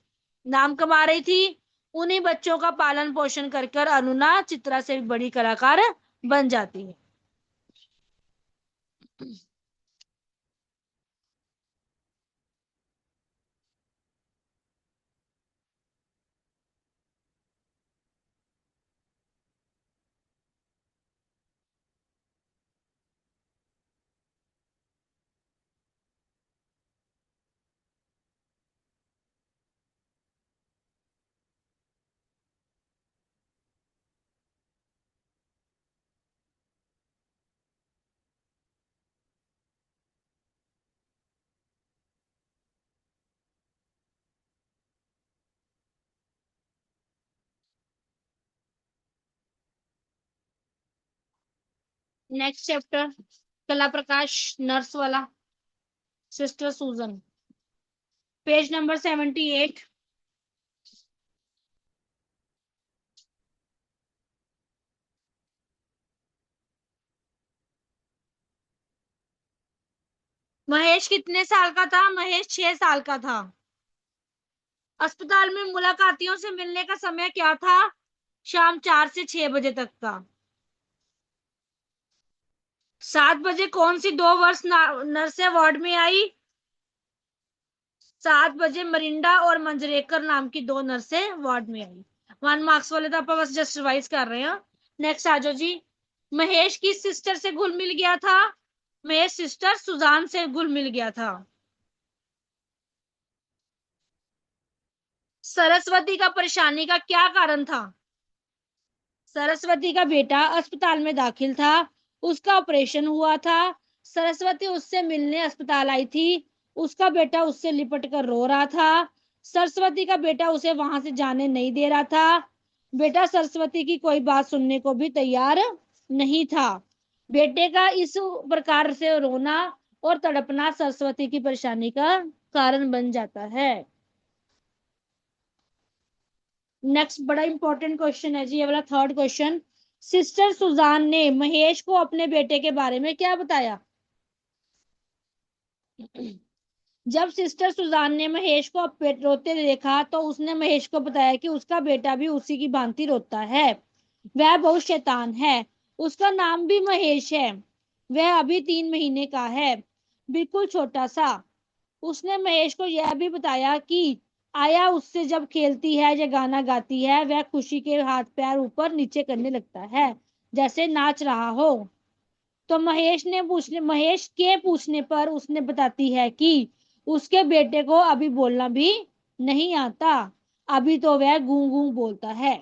Speaker 1: नाम कमा रही थी, उन्हीं बच्चों का पालन पोषण कर कर अरुणा चित्रा से भी बड़ी कलाकार बन जाती है। नेक्स्ट चैप्टर, कला प्रकाश नर्स वाला, सिस्टर सूजन, पेज नंबर 78। महेश कितने साल का था? महेश 6 साल का था। अस्पताल में मुलाकातियों से मिलने का समय क्या था? शाम 4 से 6 बजे तक का। 7 बजे कौन सी 2 वर्ष नर्सें वार्ड में आई? 7 बजे मरिंडा और मंजरेकर नाम की 2 नर्सें वार्ड में आई। 1 मार्क्स वाले तो आप बस जस्ट रिवाइज कर रहे हैं। नेक्स्ट आ जाओ जी। महेश किस सिस्टर से घुल मिल गया था? महेश सिस्टर सुजान से घुल मिल गया था। सरस्वती का परेशानी का क्या कारण था? सरस्वती का बेटा अस्पताल में दाखिल था, उसका ऑपरेशन हुआ था, सरस्वती उससे मिलने अस्पताल आई थी, उसका बेटा उससे लिपट कर रो रहा था, सरस्वती का बेटा उसे वहां से जाने नहीं दे रहा था, बेटा सरस्वती की कोई बात सुनने को भी तैयार नहीं था। बेटे का इस प्रकार से रोना और तड़पना सरस्वती की परेशानी का कारण बन जाता है। नेक्स्ट बड़ा इंपॉर्टेंट क्वेश्चन है जी, ये वाला थर्ड क्वेश्चन। सिस्टर सुजान ने महेश को अपने बेटे के बारे में क्या बताया? जब सिस्टर सुजान ने महेश को रोते देखा तो उसने महेश को बताया कि उसका बेटा भी उसी की भांति रोता है, वह बहुत शैतान है, उसका नाम भी महेश है, वह अभी 3 महीने का है, बिल्कुल छोटा सा। उसने महेश को यह भी बताया कि आया उससे जब खेलती है या गाना गाती है वह खुशी के हाथ पैर ऊपर नीचे करने लगता है जैसे नाच रहा हो। तो महेश के पूछने पर उसने बताती है कि उसके बेटे को अभी बोलना भी नहीं आता, अभी तो वह गूं गूं बोलता है।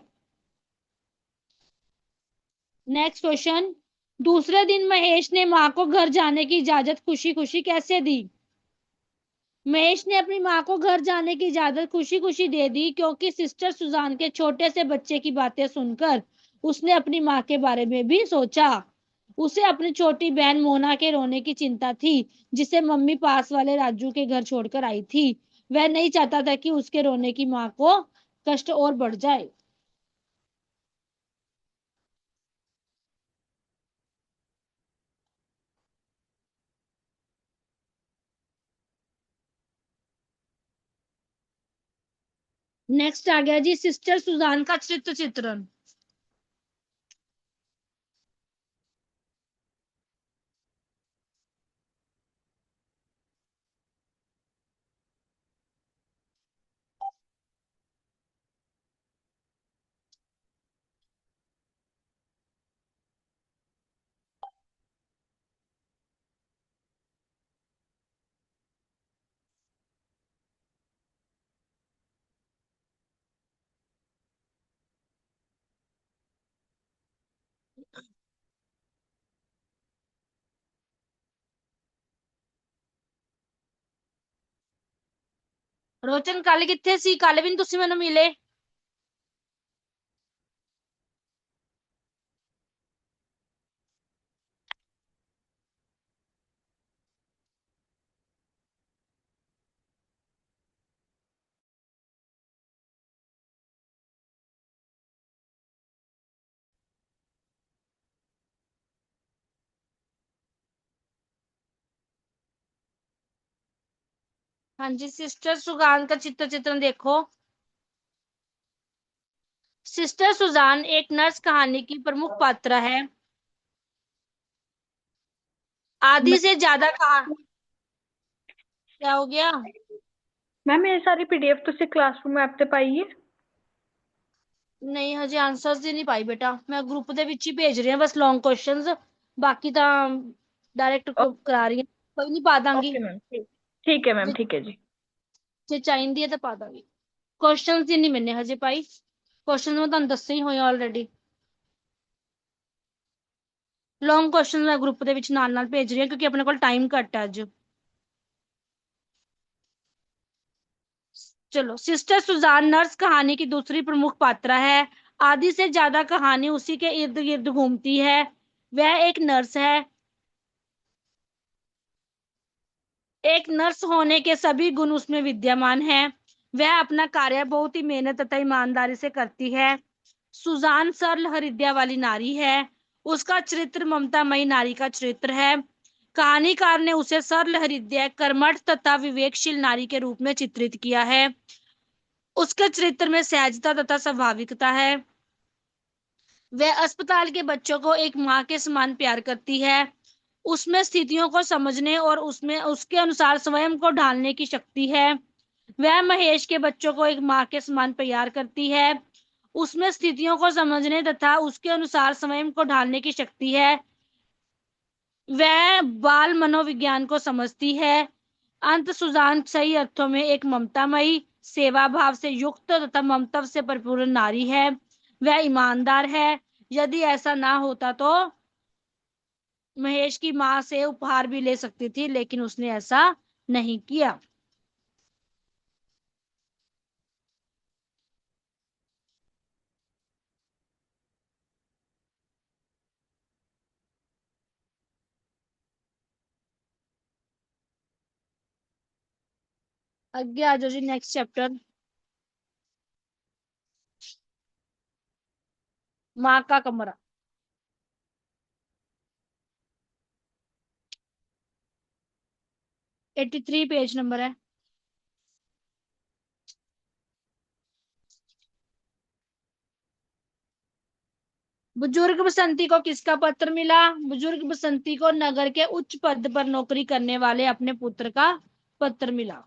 Speaker 1: Next question. दूसरे दिन महेश ने मां को घर जाने की इजाजत खुशी खुशी कैसे दी? महेश ने अपनी मां को घर जाने की इजाजत खुशी खुशी दे दी क्योंकि सिस्टर सुजान के छोटे से बच्चे की बातें सुनकर उसने अपनी मां के बारे में भी सोचा। उसे अपनी छोटी बहन मोना के रोने की चिंता थी, जिसे मम्मी पास वाले राजू के घर छोड़कर आई थी। वह नहीं चाहता था कि उसके रोने की मां को कष्ट और बढ़ जाए। नेक्स्ट आ गया जी सिस्टर सुजान का चित्र चित्रण। रोचन कल किथे सी? कल भी तुसी मैनू मिले। हाँ जी, सिस्टर सुजान का चित्रण देखो। सिस्टर सुजान एक नर्स कहानी की प्रमुख पात्र है। आधी से ज्यादा कहा क्या हो गया?
Speaker 2: मैम ये सारी पीडीएफ तुसी क्लासरूम ऐप ਤੇ ਪਾਈ ਹੈ।
Speaker 1: नहीं हजे आंसर्स ही नहीं पाई बेटा, मैं ग्रुप ਦੇ ਵਿੱਚ ਹੀ ਭੇਜ ਰਹੀ ਹਾਂ ਬਸ ਲੌਂਗ ਕੁਐਸਚंस, ਬਾਕੀ ਤਾਂ डायरेक्ट करा रही हूँ। कोई नहीं, पा दांगी।
Speaker 2: ओके मैम ठीक है मैम
Speaker 1: जे
Speaker 2: ठीक है जी।
Speaker 1: ਜੇ ਚਾਹੀਦੀ ਹੈ ਤਾਂ ਪਾ ਦਾਂਗੀ। ਕੁਐਸਚंस ਹੀ ਨਹੀਂ ਮੈंने ਹਜੇ ਪਾਈ, ਕੁਐਸਚंस ਮੈਂ ਤੁਹਾਨੂੰ ਦੱਸੇ ਹੀ ਹੋਏ ਆਲਰੇਡੀ। ਲੌਂਗ ਕੁਐਸਚंस ਮੈਂ ਗਰੁੱਪ ਦੇ ਵਿੱਚ ਨਾਲ ਨਾਲ ਭੇਜ ਰਹੀ ਹਾਂ ਕਿਉਂਕਿ ਆਪਣੇ ਕੋਲ ਟਾਈਮ ਘੱਟ ਹੈ ਅੱਜ। चलो, सिस्टर सुजान नर्स कहानी की दूसरी प्रमुख पात्रा है। आधी से ज्यादा कहानी उसी के इर्द गिर्द घूमती है। वह एक नर्स है। एक नर्स होने के सभी गुण उसमें विद्यमान हैं। वह अपना कार्य बहुत ही मेहनत तथा ईमानदारी से करती है। सुजान सरल हृदय वाली नारी है। उसका चरित्र ममतामयी नारी का चरित्र है। कहानीकार ने उसे सरल हृदय, कर्मठ तथा विवेकशील नारी के रूप में चित्रित किया है। उसके चरित्र में सहजता तथा स्वाभाविकता है। वह अस्पताल के बच्चों को एक माँ के समान प्यार करती है। उसमें स्थितियों को समझने और उसमें उसके अनुसार स्वयं को ढालने की शक्ति है। वह महेश के बच्चों को एक माँ के समान प्यार करती है। उसमें स्थितियों को समझने तथा उसके अनुसार स्वयं को ढालने की शक्ति है। वह बाल मनोविज्ञान को समझती है। अंत सुजान सही अर्थों में एक ममतामयी, सेवा भाव से युक्त तथा ममता से परिपूर्ण नारी है। वह ईमानदार है। यदि ऐसा ना होता तो महेश की मां से उपहार भी ले सकती थी, लेकिन उसने ऐसा नहीं किया। आगे आ जाओ जी, नेक्स्ट चैप्टर, माँ का कमरा। 83 पेज नंबर है। बुजुर्ग बसंती को किसका पत्र मिला? बुजुर्ग बसंती को नगर के उच्च पद पर नौकरी करने वाले अपने पुत्र का पत्र मिला।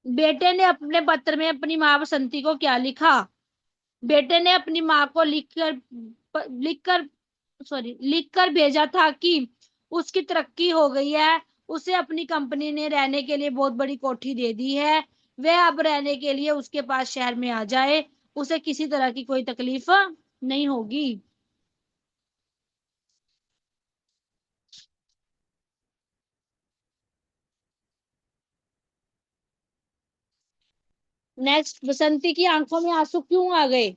Speaker 1: बेटे ने अपने पत्र में अपनी माँ बसंती को क्या लिखा? बेटे ने अपनी माँ को लिखकर लिखकर भेजा था कि उसकी तरक्की हो गई है। उसे अपनी कंपनी ने रहने के लिए बहुत बड़ी कोठी दे दी है। वह अब रहने के लिए उसके पास शहर में आ जाए। उसे किसी तरह की कोई तकलीफ नहीं होगी। नेक्स्ट, बसंती की आंखों में आंसू क्यों आ गए?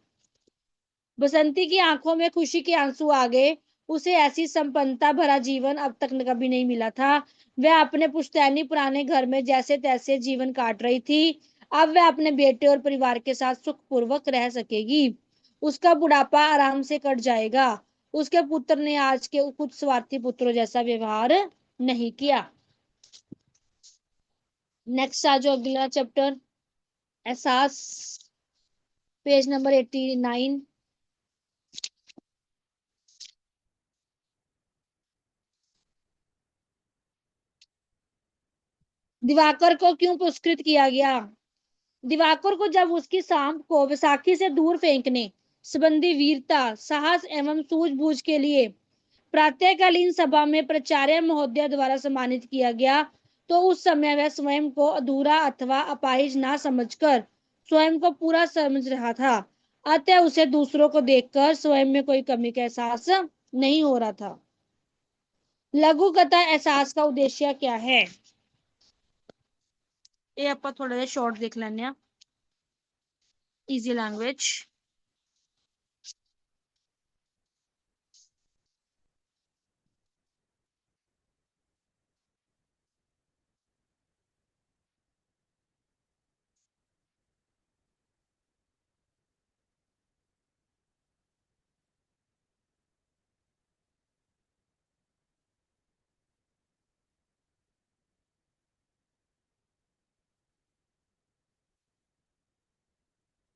Speaker 1: बसंती की आंखों में खुशी के आंसू आ गए। उसे ऐसी संपन्नता भरा जीवन अब तक कभी नहीं मिला था। वह अपने पुश्तैनी पुराने घर में जैसे तैसे जीवन काट रही थी। अब वह अपने बेटे और परिवार के साथ सुखपूर्वक रह सकेगी। उसका बुढ़ापा आराम से कट जाएगा। उसके पुत्र ने आज के कुछ स्वार्थी पुत्रों जैसा व्यवहार नहीं किया। नेक्स्ट आ जाओ, अगला चैप्टर, एहसास, पेज नंबर 89। दिवाकर को क्यों पुरस्कृत किया गया? दिवाकर को जब उसकी सांप को बैसाखी से दूर फेंकने संबंधी वीरता, साहस एवं सूझबूझ के लिए प्रातःकालीन सभा में प्राचार्य महोदय द्वारा सम्मानित किया गया तो उस समय वह स्वयं को अधूरा अथवा अपाहिज ना समझकर स्वयं को पूरा समझ रहा था। अतः उसे दूसरों को देखकर स्वयं में कोई कमी का एहसास नहीं हो रहा था। लघु कथा एहसास का उद्देश्य क्या है? ये ਆਪਾਂ थोड़ा ਜਿਹਾ शॉर्ट देख ਲੈਣੇ ਆ। Easy language.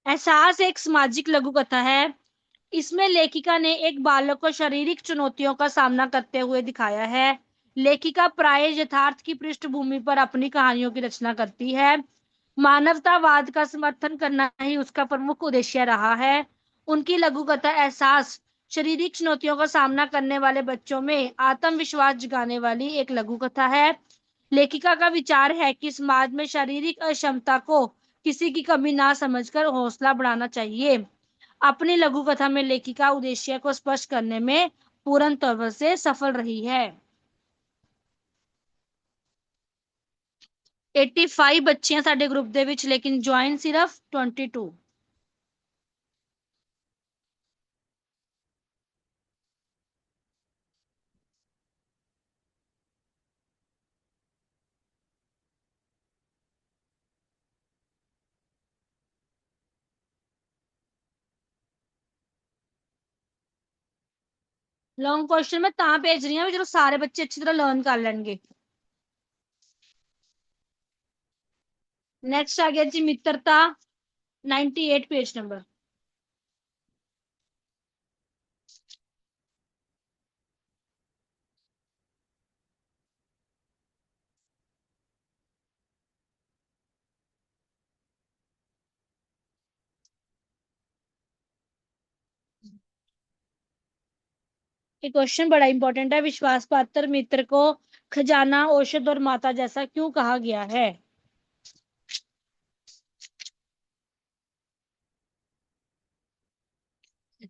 Speaker 1: एहसास एक सामाजिक लघु कथा है। इसमें लेखिका ने एक बालक को शारीरिक चुनौतियों का सामना करते हुए दिखाया है। लेखिका प्राय यथार्थ की पृष्ठभूमि पर अपनी कहानियों की रचना करती है। मानवतावाद का समर्थन करना ही उसका प्रमुख उद्देश्य रहा है। उनकी लघु कथा एहसास शारीरिक चुनौतियों का सामना करने वाले बच्चों में आत्मविश्वास जगाने वाली एक लघु कथा है। लेखिका का विचार है कि समाज में शारीरिक अक्षमता को किसी की कमी ना समझकर हौसला बढ़ाना चाहिए। अपनी लघु कथा में लेखिका उद्देश्य को स्पष्ट करने में पूर्ण तौर से सफल रही है। 85 ਬੱਚੀਆਂ ਸਾਡੇ ਗਰੁੱਪ ਦੇ ਵਿੱਚ, ਲੇਕਿन ज्वाइन सिर्फ 22। लॉन्ग क्वेश्चन मैं ਤਾਂ ਭੇਜ ਰਹੀ ਹਾਂ ਜਦੋਂ ਸਾਰੇ ਬੱਚੇ ਅੱਛੀ ਤਰ੍ਹਾਂ ਲਰਨ ਕਰ ਲੈਣਗੇ। नेक्स्ट आ गया जी मित्रता, 98 पेज नंबर। ये क्वेश्चन बड़ा इंपॉर्टेंट है। विश्वास पात्र मित्र को खजाना, औषध और माता जैसा क्यों कहा गया है?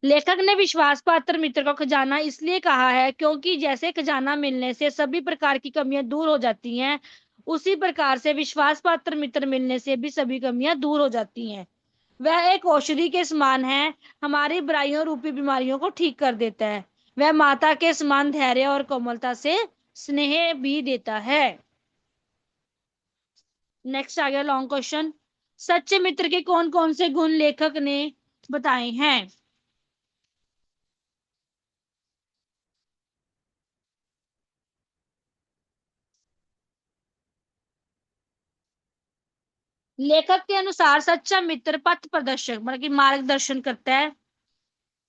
Speaker 1: लेखक ने विश्वास पात्र मित्र को खजाना इसलिए कहा है क्योंकि जैसे खजाना मिलने से सभी प्रकार की कमियां दूर हो जाती हैं, उसी प्रकार से विश्वास पात्र मित्र मिलने से भी सभी कमियां दूर हो जाती हैं। वह एक औषधि के समान है, हमारी बुराइयों रूपी बीमारियों को ठीक कर देता है। वह माता के समान धैर्य और कोमलता से स्नेह भी देता है। नेक्स्ट आ गया लॉन्ग क्वेश्चन। सच्चे मित्र के कौन कौन से गुण लेखक ने बताए हैं? लेखक के अनुसार सच्चा मित्र पथ प्रदर्शक मतलब कि मार्गदर्शन करता है,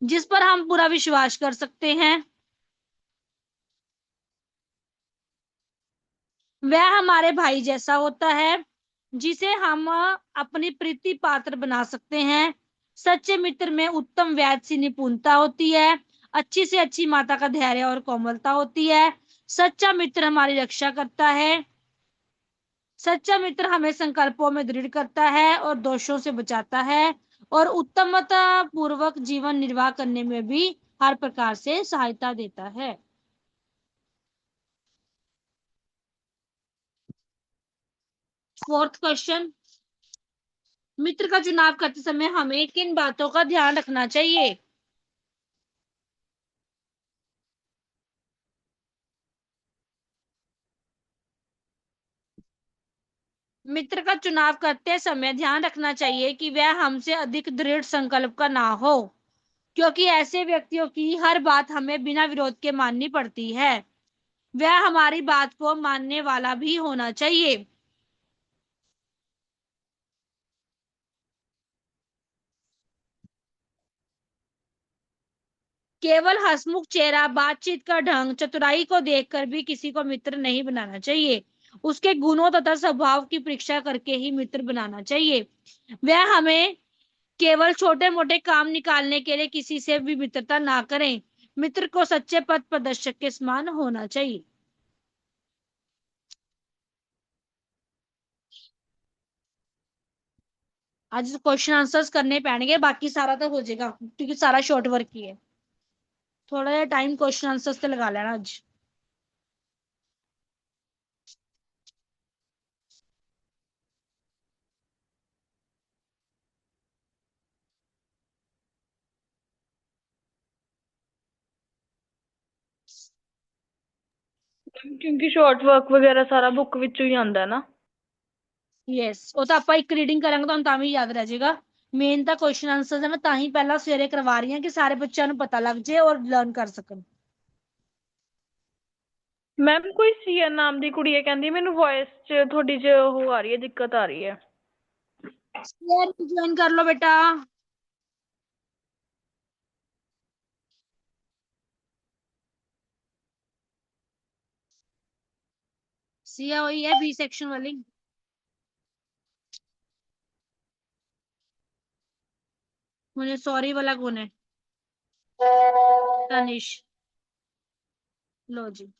Speaker 1: जिस पर हम पूरा विश्वास कर सकते हैं। वह हमारे भाई जैसा होता है, जिसे हम अपनी प्रीति पात्र बना सकते हैं। सच्चे मित्र में उत्तम वैद्य सी निपुणता होती है, अच्छी से अच्छी माता का धैर्य और कोमलता होती है। सच्चा मित्र हमारी रक्षा करता है। सच्चा मित्र हमें संकल्पों में दृढ़ करता है और दोषों से बचाता है, और उत्तमता पूर्वक जीवन निर्वाह करने में भी हर प्रकार से सहायता देता है। फोर्थ क्वेश्चन, मित्र का चुनाव करते समय हमें किन बातों का ध्यान रखना चाहिए? मित्र का चुनाव करते समय ध्यान रखना चाहिए कि वह हमसे अधिक दृढ़ संकल्प का ना हो, क्योंकि ऐसे व्यक्तियों की हर बात हमें बिना विरोध के माननी पड़ती है। वह हमारी बात को मानने वाला भी होना चाहिए। केवल हंसमुख चेहरा, बातचीत का ढंग, चतुराई को देखकर भी किसी को मित्र नहीं बनाना चाहिए। उसके गुणों तथा स्वभाव की परीक्षा करके ही मित्र बनाना चाहिए। वह हमें केवल छोटे मोटे काम निकालने के लिए किसी से भी मित्रता ना करें। मित्र को सच्चे पथ प्रदर्शक के समान होना चाहिए। आज क्वेश्चन आंसर्स करने पैणगे, बाकी सारा तो हो जाएगा क्योंकि सारा शॉर्ट वर्क ही है। थोड़ा जा टाइम क्वेश्चन आंसर्स ते लगा लेना आज।
Speaker 2: क्योंकि शॉर्ट वर्क वगैरह सारा बुक ਵਿੱਚੋਂ ਹੀ ਆਂਦਾ ਹੈ ਨਾ।
Speaker 1: यस, वो तो ਆਪਾਂ ਇੱਕ ਰੀਡਿੰਗ ਕਰਾਂਗੇ ਤੁਹਾਨੂੰ ਤਾਂ ਵੀ ਯਾਦ ਰਹਿ ਜਾਏਗਾ। ਮੇਨ ਤਾਂ ਕੁਐਸਚਨ ਆਨਸਰਸ ਹੈ, ਮੈਂ ਤਾਂ ਹੀ ਪਹਿਲਾਂ ਸਵੇਰੇ ਕਰਵਾ ਰਹੀ ਹਾਂ ਕਿ ਸਾਰੇ ਬੱਚਿਆਂ ਨੂੰ ਪਤਾ ਲੱਗ ਜਾਏ ਔਰ ਲਰਨ ਕਰ ਸਕਣ।
Speaker 2: ਮੈਮ ਕੋਈ ਸੀਐਨ ਨਾਮ ਦੀ ਕੁੜੀ ਹੈ, ਕਹਿੰਦੀ ਮੈਨੂੰ ਵੌਇਸ 'ਚ ਤੁਹਾਡੀ 'ਚ ਉਹ ਆ ਰਹੀ ਹੈ, ਦਿੱਕਤ ਆ ਰਹੀ ਹੈ।
Speaker 1: ज्वाइन कर लो बेटा। सिया वही है बी सेक्शन वाली। मुझे सॉरी वाला कौन है? तनिश। लो जी।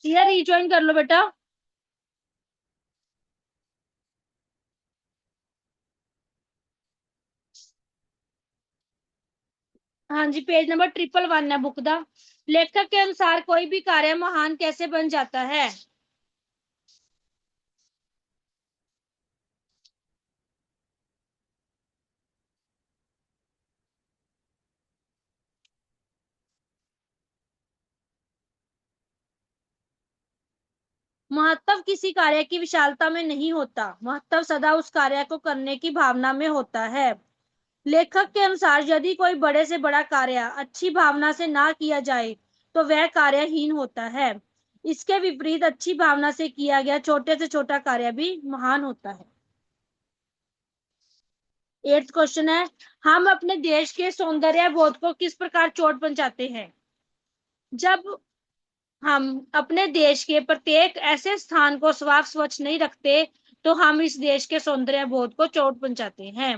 Speaker 1: सिया रीज्वाइन कर लो बेटा। हाँ जी, पेज नंबर 111 है बुक दा। लेखक के अनुसार कोई भी कार्य महान कैसे बन जाता है? महत्व किसी कार्य की विशालता में नहीं होता, महत्व सदा उस कार्य को करने की भावना में होता है। लेखक के अनुसार यदि कोई बड़े से बड़ा कार्य अच्छी भावना से ना किया जाए तो वह कार्यहीन होता है। इसके विपरीत अच्छी भावना से किया गया छोटे से छोटा कार्य भी महान होता है। 8th क्वेश्चन है, हम अपने देश के सौंदर्य बोध को किस प्रकार चोट पहुंचाते हैं? जब हम अपने देश के प्रत्येक ऐसे स्थान को साफ स्वच्छ नहीं रखते तो हम इस देश के सौंदर्य बोध को चोट पहुंचाते हैं।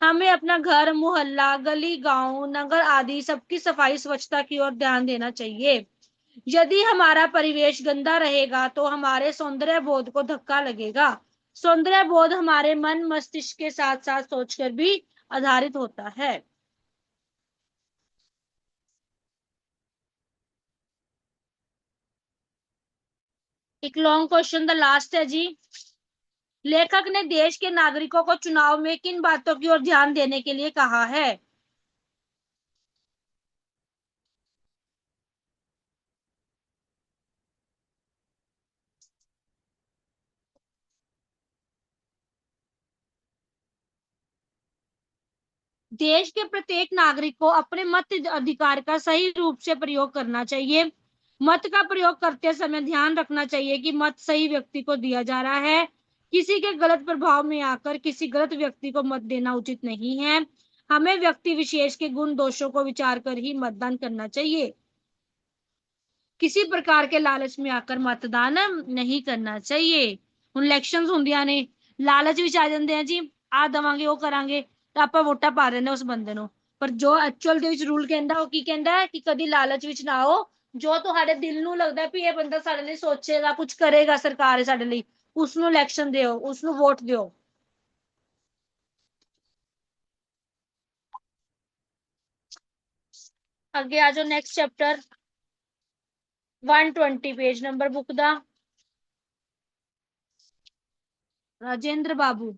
Speaker 1: हमें अपना घर, मोहल्ला, गली, गांव, नगर आदि सबकी सफाई स्वच्छता की ओर ध्यान देना चाहिए। यदि हमारा परिवेश गंदा रहेगा तो हमारे सौंदर्य बोध को धक्का लगेगा। सौंदर्य बोध हमारे मन मस्तिष्क के साथ साथ सोचकर भी आधारित होता है। एक लॉन्ग क्वेश्चन द लास्ट है जी। लेखक ने देश के नागरिकों को चुनाव में किन बातों की ओर ध्यान देने के लिए कहा है? देश के प्रत्येक नागरिक को अपने मत अधिकार का सही रूप से प्रयोग करना चाहिए। मत का प्रयोग करते समय ध्यान रखना चाहिए कि मत सही व्यक्ति को दिया जा रहा है। किसी के गलत प्रभाव में आकर किसी गलत व्यक्ति को मत देना उचित नहीं है। हमें व्यक्ति विशेष के गुण दोषों को विचार कर ही मतदान करना चाहिए। किसी प्रकार के लालच में आकर मतदान नहीं करना चाहिए। ਹੁਣ ਇਲੈਕਸ਼ਨਸ ਹੁੰਦੀਆਂ ਨੇ, ਲਾਲਚ ਵਿੱਚ ਆ ਜਾਂਦੇ ਆ ਜੀ, ਆ ਦਵਾਂਗੇ ਉਹ ਕਰਾਂਗੇ ਤਾਂ ਆਪਾਂ ਵੋਟਾਂ ਪਾ ਦਿੰਦੇ ਉਸ ਬੰਦੇ ਨੂੰ। ਪਰ ਜੋ ਐਕਚੁਅਲ ਦੇ ਵਿੱਚ ਰੂਲ ਕਹਿੰਦਾ ਉਹ ਕੀ ਕਹਿੰਦਾ ਹੈ ਕਿ ਕਦੀ ਲਾਲਚ ਵਿੱਚ ਨਾ ਆਓ। ਜੋ ਤੁਹਾਡੇ ਦਿਲ ਨੂੰ ਲੱਗਦਾ ਵੀ ਇਹ ਬੰਦਾ ਸਾਡੇ ਲਈ ਸੋਚੇਗਾ, ਕੁਝ ਕਰੇਗਾ, ਸਰਕਾਰ ਹੈ ਸਾਡੇ ਲਈ, ਉਸ ਨੂੰ ਇਲੈਕਸ਼ਨ ਦਿਓ, ਉਸ ਨੂੰ ਵੋਟ ਦਿਓ। ਅੱਗੇ ਆ ਜਾਓ ਨੈਕਸਟ ਚੈप्टर 120 पेज नंबर बुक दा। राजेंद्र बाबू।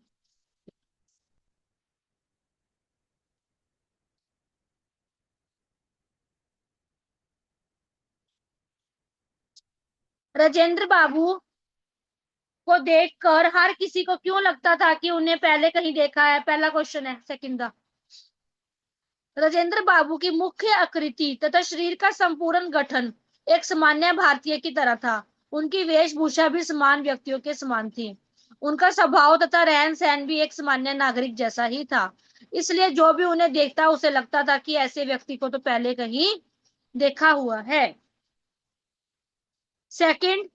Speaker 1: राजेंद्र बाबू को देखकर हर किसी को क्यों लगता था कि उन्हें पहले कहीं देखा है? पहला क्वेश्चन है सेकंड दा। राजेंद्र बाबू की मुख्य आकृति तथा शरीर का संपूर्ण गठन एक सामान्य भारतीय की तरह था। उनकी वेशभूषा भी समान व्यक्तियों के समान थी। उनका स्वभाव तथा रहन सहन भी एक सामान्य नागरिक जैसा ही था। इसलिए जो भी उन्हें देखता उसे लगता था कि ऐसे व्यक्ति को तो पहले कहीं देखा हुआ है। सेकंड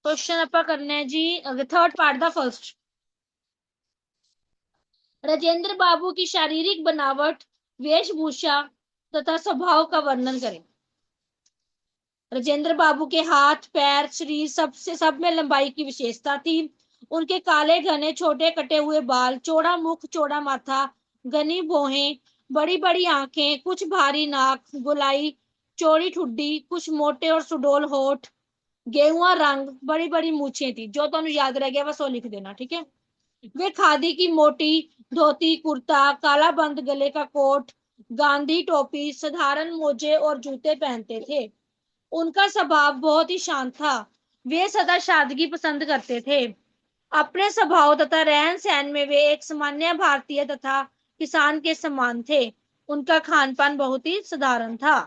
Speaker 1: क्वेश्चन अपन करने हैं जी, third part the first. Rajendra Babu की शारीरिक बनावट, वेशभूषा तथा स्वभाव का वर्णन करें। राजेंद्र बाबू के हाथ, पैर, शरीर सब में लंबाई की विशेषता थी। उनके काले घने छोटे कटे हुए बाल, चौड़ा मुख, चौड़ा माथा, घनी भौहें, बड़ी बड़ी आंखें, कुछ भारी नाक, गोलाई, चौड़ी ठुड्डी, कुछ मोटे और सुडौल होठ, गेहुआ रंग, बड़ी बड़ी मूछें थी। जो तुम याद रह गया बस वो लिख देना, ठीक है। वे खादी की मोटी धोती कुर्ता, काला बंद गले का कोट, गांधी टोपी, साधारण मोजे और जूते पहनते थे। उनका स्वभाव बहुत ही शांत था। वे सदा सादगी पसंद करते थे। अपने स्वभाव तथा रहन सहन में वे एक सामान्य भारतीय तथा किसान के समान थे। उनका खान पान बहुत ही साधारण था।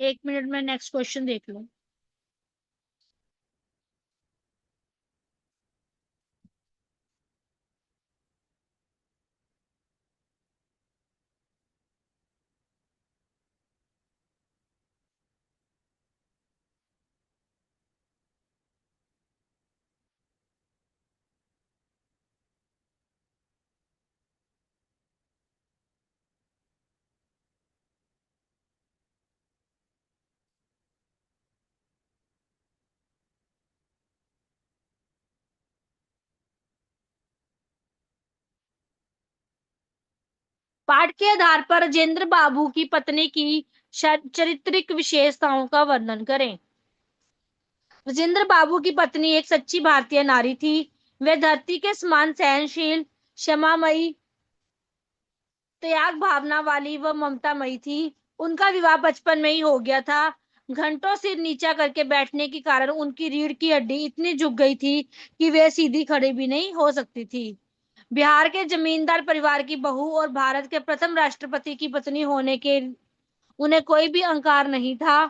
Speaker 1: 1 मिनट में नेक्स्ट क्वेश्चन देख लो। पाठ के आधार पर राजेंद्र बाबू की पत्नी की चारित्रिक विशेषताओं का वर्णन करें। राजेंद्र बाबू की पत्नी एक सच्ची भारतीय नारी थी। वे धरती के समान सहनशील, क्षमामयी, त्याग भावना वाली व ममतामयी थी। उनका विवाह बचपन में ही हो गया था। घंटों सिर नीचा करके बैठने के कारण उनकी रीढ़ की हड्डी इतनी झुक गई थी कि वे सीधी खड़ी भी नहीं हो सकती थी। बिहार के जमींदार परिवार की बहू और भारत के प्रथम राष्ट्रपति की पत्नी होने के उन्हें कोई भी अहंकार नहीं था।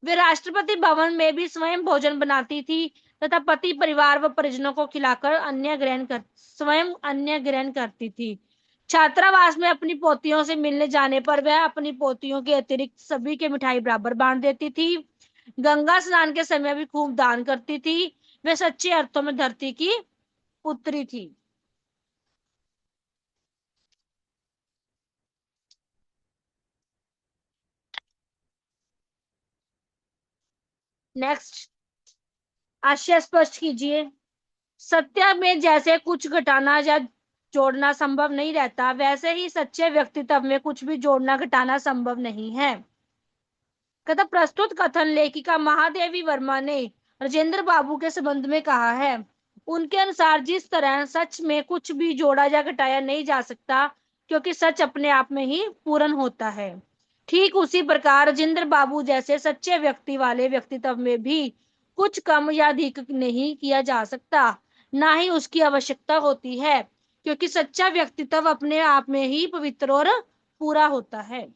Speaker 1: वे राष्ट्रपति भवन में भी स्वयं भोजन बनाती थी तथा पति परिवार व परिजनों को खिलाकर स्वयं अन्य ग्रहण करती थी। छात्रावास में अपनी पोतियों से मिलने जाने पर वह अपनी पोतियों के अतिरिक्त सभी के मिठाई बराबर बांट देती थी। गंगा स्नान के समय भी खूब दान करती थी। वे सच्चे अर्थों में धरती की पुत्री थी। नेक्स्ट, आशय स्पष्ट कीजिए। सत्य में जैसे कुछ घटाना या जोड़ना संभव नहीं रहता, वैसे ही सच्चे व्यक्तित्व में कुछ भी जोड़ना घटाना संभव नहीं है। कथा प्रस्तुत कथन लेखिका महादेवी वर्मा ने राजेंद्र बाबू के संबंध में कहा है। उनके अनुसार जिस तरह सच में कुछ भी जोड़ा या घटाया नहीं जा सकता, क्योंकि सच अपने आप में ही पूर्ण होता है, ठीक उसी प्रकार राजेंद्र बाबू जैसे सच्चे व्यक्ति वाले व्यक्तित्व में भी कुछ कम या अधिक नहीं किया जा सकता, ना ही उसकी आवश्यकता होती है, क्योंकि सच्चा व्यक्तित्व अपने आप में ही पवित्र और पूरा होता है।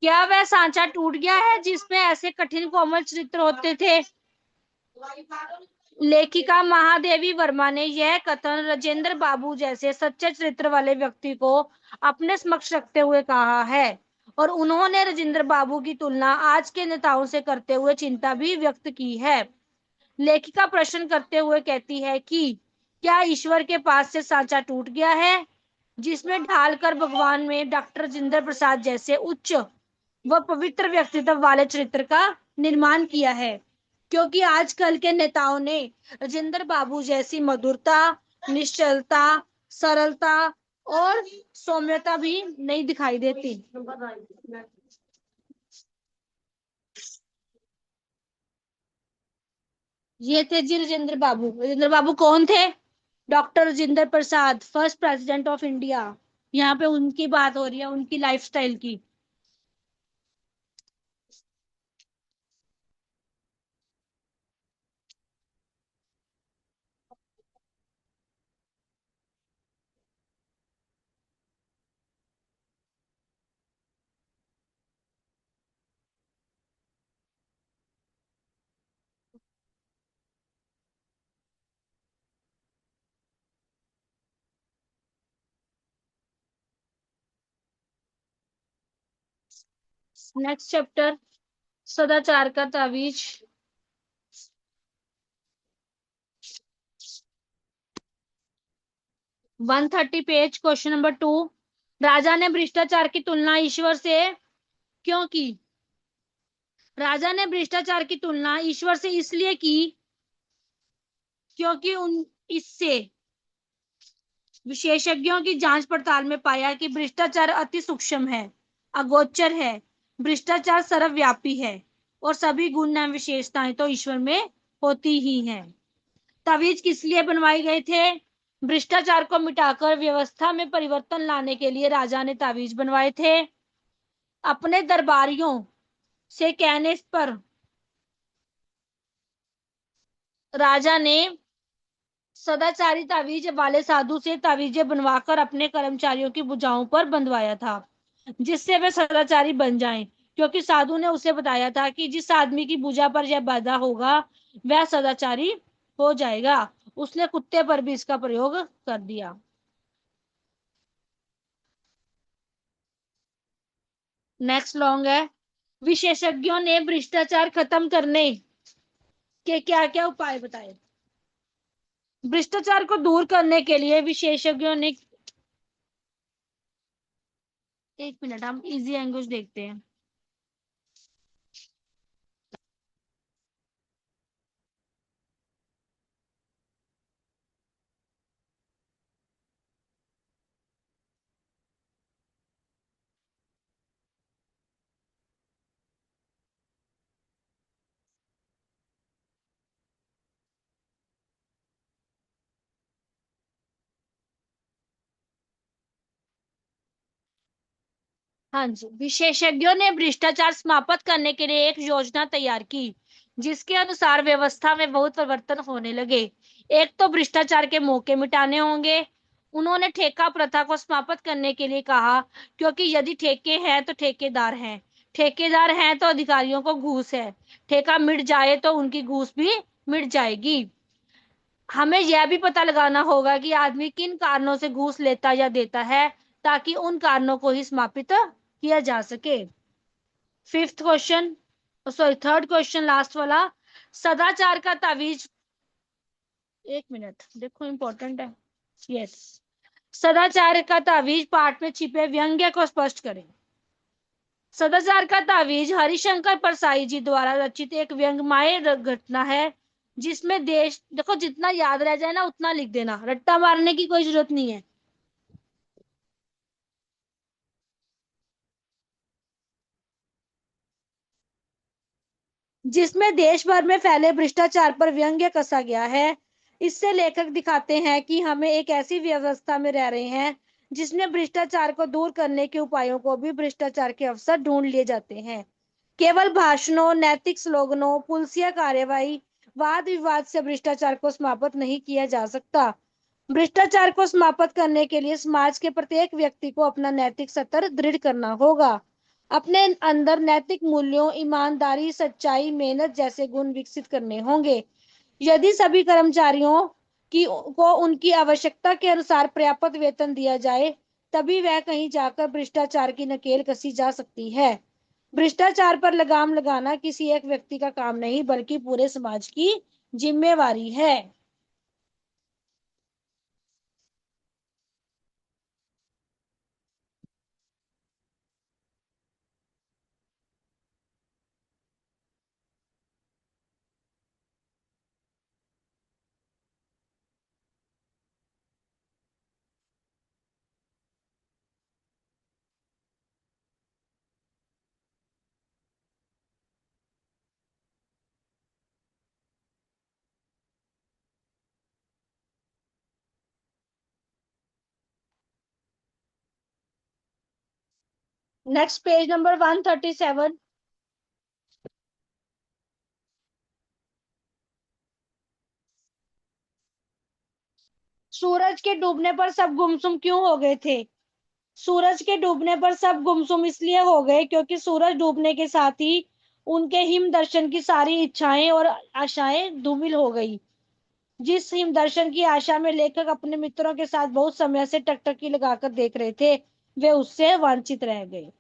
Speaker 1: क्या वह सांचा टूट गया है जिसमें ऐसे कठिन कोमल चरित्र होते थे? लेखिका महादेवी वर्मा ने यह कथन राजेंद्र बाबू जैसे सच्चे चरित्र वाले व्यक्ति को अपने समक्ष रखते हुए कहा है, और उन्होंने राजेंद्र बाबू की तुलना आज के नेताओं से करते हुए चिंता भी व्यक्त की है। लेखिका प्रश्न करते हुए कहती है कि क्या ईश्वर के पास से सांचा टूट गया है जिसमें ढालकर भगवान में डॉक्टर राजेंद्र प्रसाद जैसे उच्च व पवित्र व्यक्तित्व वाले चरित्र का निर्माण किया है, क्योंकि आजकल के नेताओं ने राजेंद्र बाबू जैसी मधुरता, निश्चलता, सरलता और सौम्यता भी नहीं दिखाई देती। ये थे जी राजेंद्र बाबू। राजेंद्र बाबू कौन थे? Doctor Rajendra Prasad, first president of India. यहाँ पे उनकी बात हो रही है, उनकी लाइफस्टाइल की। नेक्स्ट चैप्टर सदाचार का तावीज। 130 पेज, क्वेश्चन नंबर 2। राजा ने भ्रष्टाचार की तुलना ईश्वर से क्यों की? राजा ने भ्रष्टाचार की तुलना ईश्वर से इसलिए की क्योंकि उन इससे विशेषज्ञों की जांच पड़ताल में पाया कि भ्रष्टाचार अति सूक्ष्म है, अगोचर है। भ्रष्टाचार सर्वव्यापी है और सभी गुण एवं विशेषताएं तो ईश्वर में होती ही हैं। तावीज किस लिए बनवाए गए थे? भ्रष्टाचार को मिटाकर व्यवस्था में परिवर्तन लाने के लिए राजा ने तावीज बनवाए थे। अपने दरबारियों से कहने पर राजा ने सदाचारी तावीज वाले साधु से तावीजे बनवाकर अपने कर्मचारियों की भुजाओं पर बंधवाया था, जिससे वे सदाचारी बन जाएं, क्योंकि साधु ने उसे बताया था कि जिस आदमी की भुजा पर यह बाधा होगा वह सदाचारी हो जाएगा। उसने कुत्ते पर भी इसका प्रयोग कर दिया। नेक्स्ट लॉन्ग है, विशेषज्ञों ने भ्रष्टाचार खत्म करने के क्या क्या उपाय बताए? भ्रष्टाचार को दूर करने के लिए विशेषज्ञों ने, एक मिनट हम इजी लैंग्वेज देखते हैं। हाँ जी, विशेषज्ञों ने भ्रष्टाचार समाप्त करने के लिए एक योजना तैयार की, जिसके अनुसार व्यवस्था में बहुत परिवर्तन होने लगे। एक तो भ्रष्टाचार के मौके मिटाने होंगे। उन्होंने ठेका प्रथा को समाप्त करने के लिए कहा, क्योंकि यदि ठेके हैं तो ठेकेदार हैं, ठेकेदार हैं तो अधिकारियों को घूस है। ठेका मिट जाए तो उनकी घूस भी मिट जाएगी। हमें यह भी पता लगाना होगा कि आदमी किन कारणों से घूस लेता या देता है, ताकि उन कारणों को ही समाप्त किया जा सके। Fifth question, sorry third question, last वाला, सदाचार का तावीज। एक मिनट देखो, इंपॉर्टेंट है। यस, सदाचार का तावीज पाठ में छिपे व्यंग्य को स्पष्ट करें। सदाचार का तावीज हरिशंकर परसाई जी द्वारा रचित एक व्यंग्यमय घटना है, जिसमें देश, देखो जितना याद रह जाए ना उतना लिख देना, रट्टा मारने की कोई जरूरत नहीं है। जिसमें देश भर में फैले भ्रष्टाचार पर व्यंग्य कसा गया है। इससे लेखक दिखाते हैं कि हमें एक ऐसी व्यवस्था में रह रहे हैं जिसमें भ्रष्टाचार को दूर करने के उपायों को भी भ्रष्टाचार के अवसर ढूंढ लिए जाते हैं। केवल भाषणों, नैतिक स्लोगनों, पुलिसिया कार्यवाही, वाद विवाद से भ्रष्टाचार को समाप्त नहीं किया जा सकता। भ्रष्टाचार को समाप्त करने के लिए समाज के प्रत्येक व्यक्ति को अपना नैतिक स्तर दृढ़ करना होगा। अपने अंदर नैतिक मूल्यों, ईमानदारी, सच्चाई, मेहनत जैसे गुण विकसित करने होंगे। यदि सभी कर्मचारियों की को उनकी आवश्यकता के अनुसार पर्याप्त वेतन दिया जाए, तभी वह कहीं जाकर भ्रष्टाचार की नकेल कसी जा सकती है। भ्रष्टाचार पर लगाम लगाना किसी एक व्यक्ति का काम नहीं, बल्कि पूरे समाज की जिम्मेवारी है। Next page number 137। सूरज के डूबने पर सब गुमसुम क्यों हो गए थे? सूरज के डूबने पर सब गुमसुम इसलिए हो गए क्योंकि सूरज डूबने के साथ ही उनके हिम दर्शन की सारी इच्छाएं और आशाएं धूमिल हो गई। जिस हिम दर्शन की आशा में लेखक अपने मित्रों के साथ बहुत समय से टकटकी लगाकर देख रहे थे, वे उससे वांछित रह गए।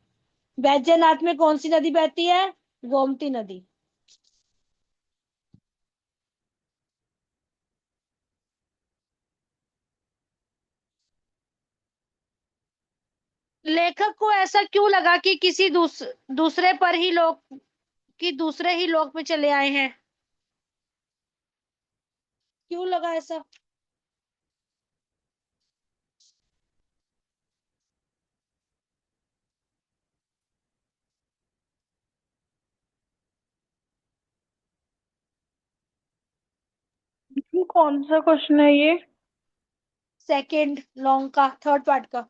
Speaker 1: बैजनाथ में कौन सी नदी बहती है? गोमती नदी। लेखक को ऐसा क्यों लगा कि किसी दूसरे पर ही लोग कि दूसरे ही लोक में चले आए हैं? क्यों लगा ऐसा?
Speaker 2: कौन सा क्वेश्चन है ये?
Speaker 1: सेकंड लॉन्ग का, थर्ड पार्ट का।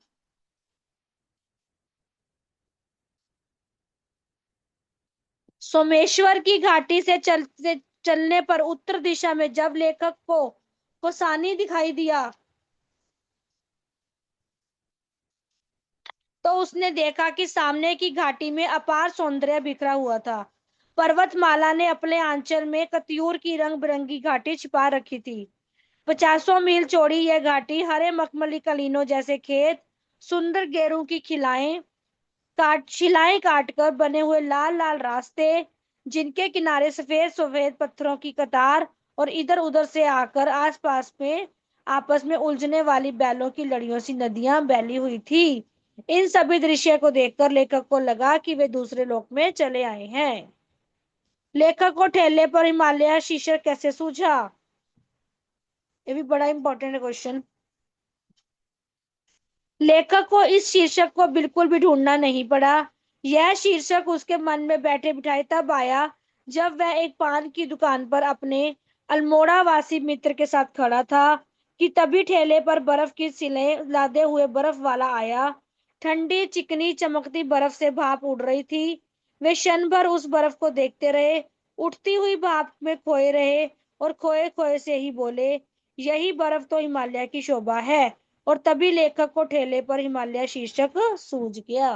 Speaker 1: सोमेश्वर की घाटी से चलने पर उत्तर दिशा में जब लेखक को कोसानी दिखाई दिया तो उसने देखा कि सामने की घाटी में अपार सौंदर्य बिखरा हुआ था। पर्वतमाला ने अपने आंचल में कतियूर की रंग बिरंगी घाटी छिपा रखी थी। 50 मील चौड़ी यह घाटी हरे मखमली कलीनों जैसे खेत, सुंदर गेरू की शिलाएं काटकर बने हुए लाल लाल रास्ते, जिनके किनारे सफेद सफेद पत्थरों की कतार और इधर उधर से आकर आसपास में आपस में उलझने वाली बैलों की लड़ियों सी नदियां फैली हुई थी। इन सभी दृश्य को देखकर लेखक को लगा कि वे दूसरे लोक में चले आए हैं। लेखक को ठेले पर हिमालय शीर्षक कैसे सूझा? ये भी बड़ा इंपॉर्टेंट क्वेश्चन। लेखक को इस शीर्षक को बिल्कुल भी ढूंढना नहीं पड़ा। यह शीर्षक उसके मन में बैठे बिठाए तब आया जब वह एक पान की दुकान पर अपने अल्मोड़ा वासी मित्र के साथ खड़ा था कि तभी ठेले पर बर्फ की सिलें लादे हुए बर्फ वाला आया। ठंडी चिकनी चमकती बर्फ से भाप उड़ रही थी। वे क्षण भर उस बर्फ को देखते रहे, उठती हुई भाप में खोए रहे और खोए खोए से ही बोले, यही बर्फ तो हिमालय की शोभा है। और तभी लेखक को ठेले पर हिमालय शीर्षक सूझ गया।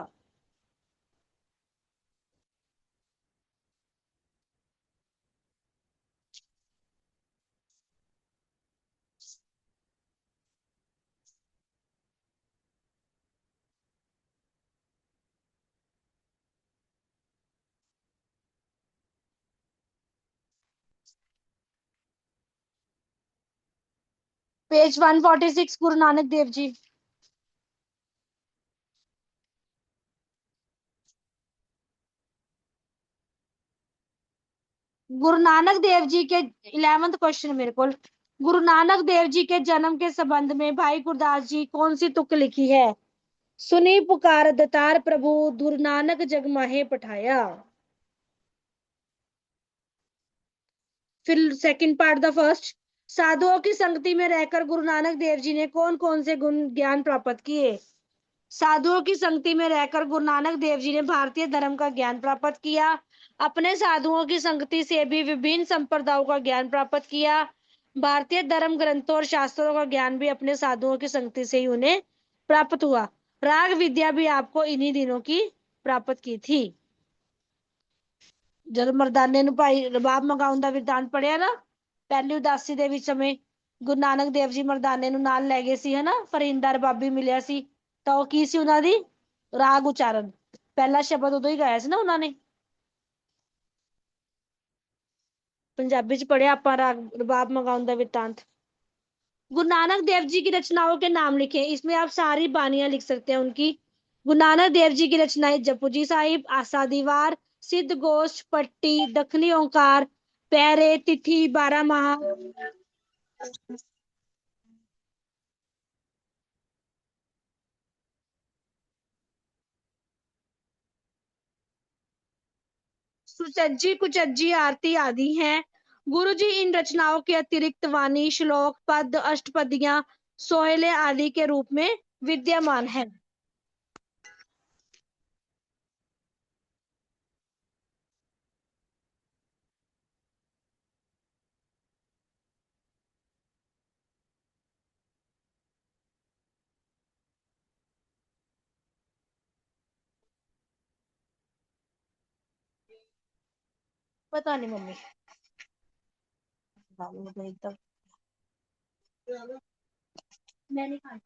Speaker 1: पेज 146, गुरु नानक देव जी। गुरु नानक देव जी के 11th क्वेश्चन मेरे को। गुरु नानक देव जी के जन्म के संबंध में भाई गुरदास जी कौन सी तुक लिखी है? सुनी पुकार दतार प्रभु, गुरु नानक जग माहे पठाया। फिर सेकंड पार्ट द फर्स्ट। साधुओं की संगति में रहकर गुरु नानक देव जी ने कौन कौन से गुण ज्ञान प्राप्त किए? साधुओं की संगति में रहकर गुरु नानक देव जी ने भारतीय धर्म का ज्ञान प्राप्त किया। अपने साधुओं की संगति से भी विभिन्न संप्रदायों का ज्ञान प्राप्त किया। भारतीय धर्म ग्रंथों और शास्त्रों का ज्ञान भी अपने साधुओं की संगति से ही उन्हें प्राप्त हुआ। राग विद्या भी आपको इन्हीं दिनों की प्राप्त की थी। जब मर्दाने ਨੂੰ ਭਾਈ ਰਬਾਬ ਮਗਾਉਣ ਦਾ ਵਿਰਤਾਂਤ ਪੜਿਆ ਨਾ, ਪਹਿਲੀ ਉਦਾਸੀ ਦੇ ਵਿੱਚ ਸਮੇਂ ਗੁਰੂ ਨਾਨਕ ਦੇਵ ਜੀ ਮਰਦਾਨੇ ਨੂੰ ਨਾਲ ਲੈ ਗਏ ਸੀ ਹਨਾ, ਫਰਿੰਦਾ ਰਬਾਬੀ ਮਿਲਿਆ ਸੀ, ਤਾਂ ਉਹ ਕੀ ਸੀ ਉਹਨਾਂ ਦੀ? ਰਾਗ ਉਚਾਰਨ। ਪਹਿਲਾ ਸ਼ਬਦ ਉਦੋਂ ਹੀ ਗਾਇਆ ਸੀ ਨਾ ਉਹਨਾਂ ਨੇ। पंजाबी च पढ़िया ਆਪਾਂ राग रबाब मगाउन ਦਾ विरतांत। गुरु नानक देव जी की रचनाओं के नाम लिखे, इसमें आप सारी बानियां लिख सकते हैं उनकी। गुरु नानक देव जी की रचनाएं जपू जी साहिब, आसा दीवार, सिद्ध गोष्ठ, पट्टी, दखनी ओंकार, पैरे, तिथि, 12 माह। सुचज्जी कुचज्जी आरती आदि हैं। गुरु जी इन रचनाओं के अतिरिक्त वाणी, श्लोक, पद, अष्टपदियां, सोहले आदि के रूप में विद्यमान है। पता नहीं मम्मी। मैं नहीं खाना।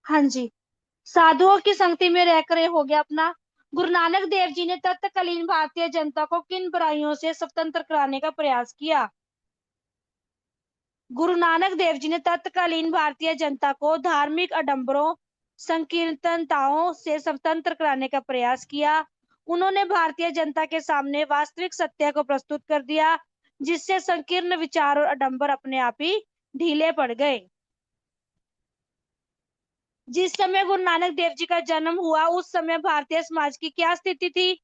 Speaker 1: हाँ जी। साधुओं की संगति में रहकर ये हो गया अपना। गुरु नानक देव जी ने तत्कालीन भारतीय जनता को किन बुराइयों से स्वतंत्र कराने का प्रयास किया? गुरु नानक देव जी ने तत्कालीन भारतीय जनता को धार्मिक आडंबरों, संकीर्तनताओं से स्वतंत्र कराने का प्रयास किया। उन्होंने भारतीय जनता के सामने वास्तविक सत्य को प्रस्तुत कर दिया, जिससे संकीर्ण विचार और आडंबर अपने आप ही ढीले पड़ गए। जिस समय गुरु नानक देव जी का जन्म हुआ उस समय भारतीय समाज की क्या स्थिति थी?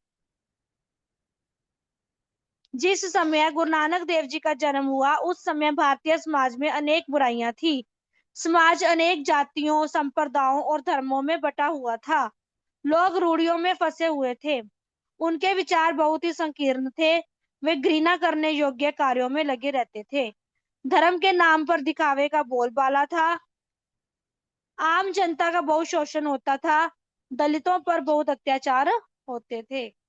Speaker 1: जिस समय गुरु नानक देव जी का जन्म हुआ उस समय भारतीय समाज में अनेक बुराइयां थी। समाज अनेक जातियों, संप्रदायों और धर्मों में बटा हुआ था। लोग रूढ़ियों में फंसे हुए थे। उनके विचार बहुत ही संकीर्ण थे। वे घृणा करने योग्य कार्यों में लगे रहते थे। धर्म के नाम पर दिखावे का बोलबाला था। आम जनता का बहुत शोषण होता था। दलितों पर बहुत अत्याचार होते थे।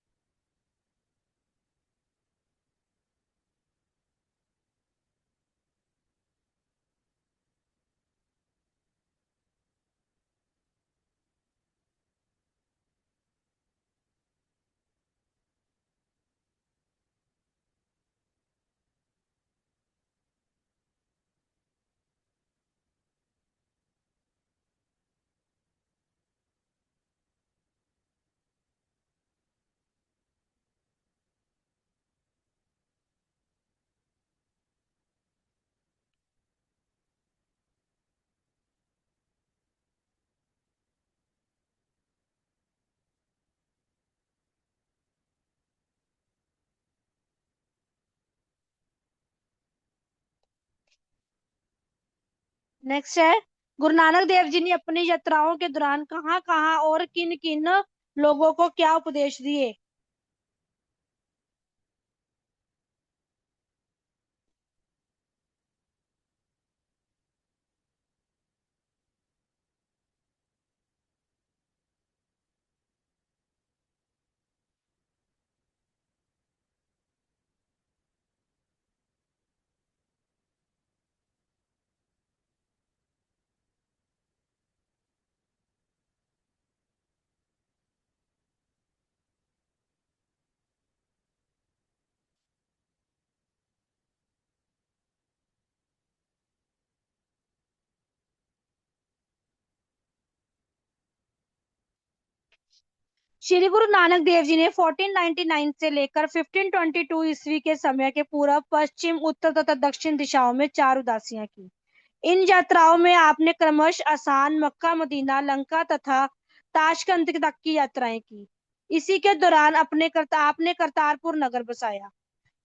Speaker 1: नेक्स्ट है, गुरु नानक देव जी ने अपनी यात्राओं के दौरान कहाँ कहाँ और किन किन लोगों को क्या उपदेश दिए? श्री गुरु नानक देव जी ने 1499 से लेकर 1522 ईस्वी के समय के पूर्व, पश्चिम, उत्तर तथा दक्षिण दिशाओं में 4 उदासियां की। इन यात्राओं में आपने क्रमशः आसान, मक्का, मदीना, लंका तथा ताशकंद तक की यात्राएं की। इसी के दौरान आपने करतारपुर नगर बसाया।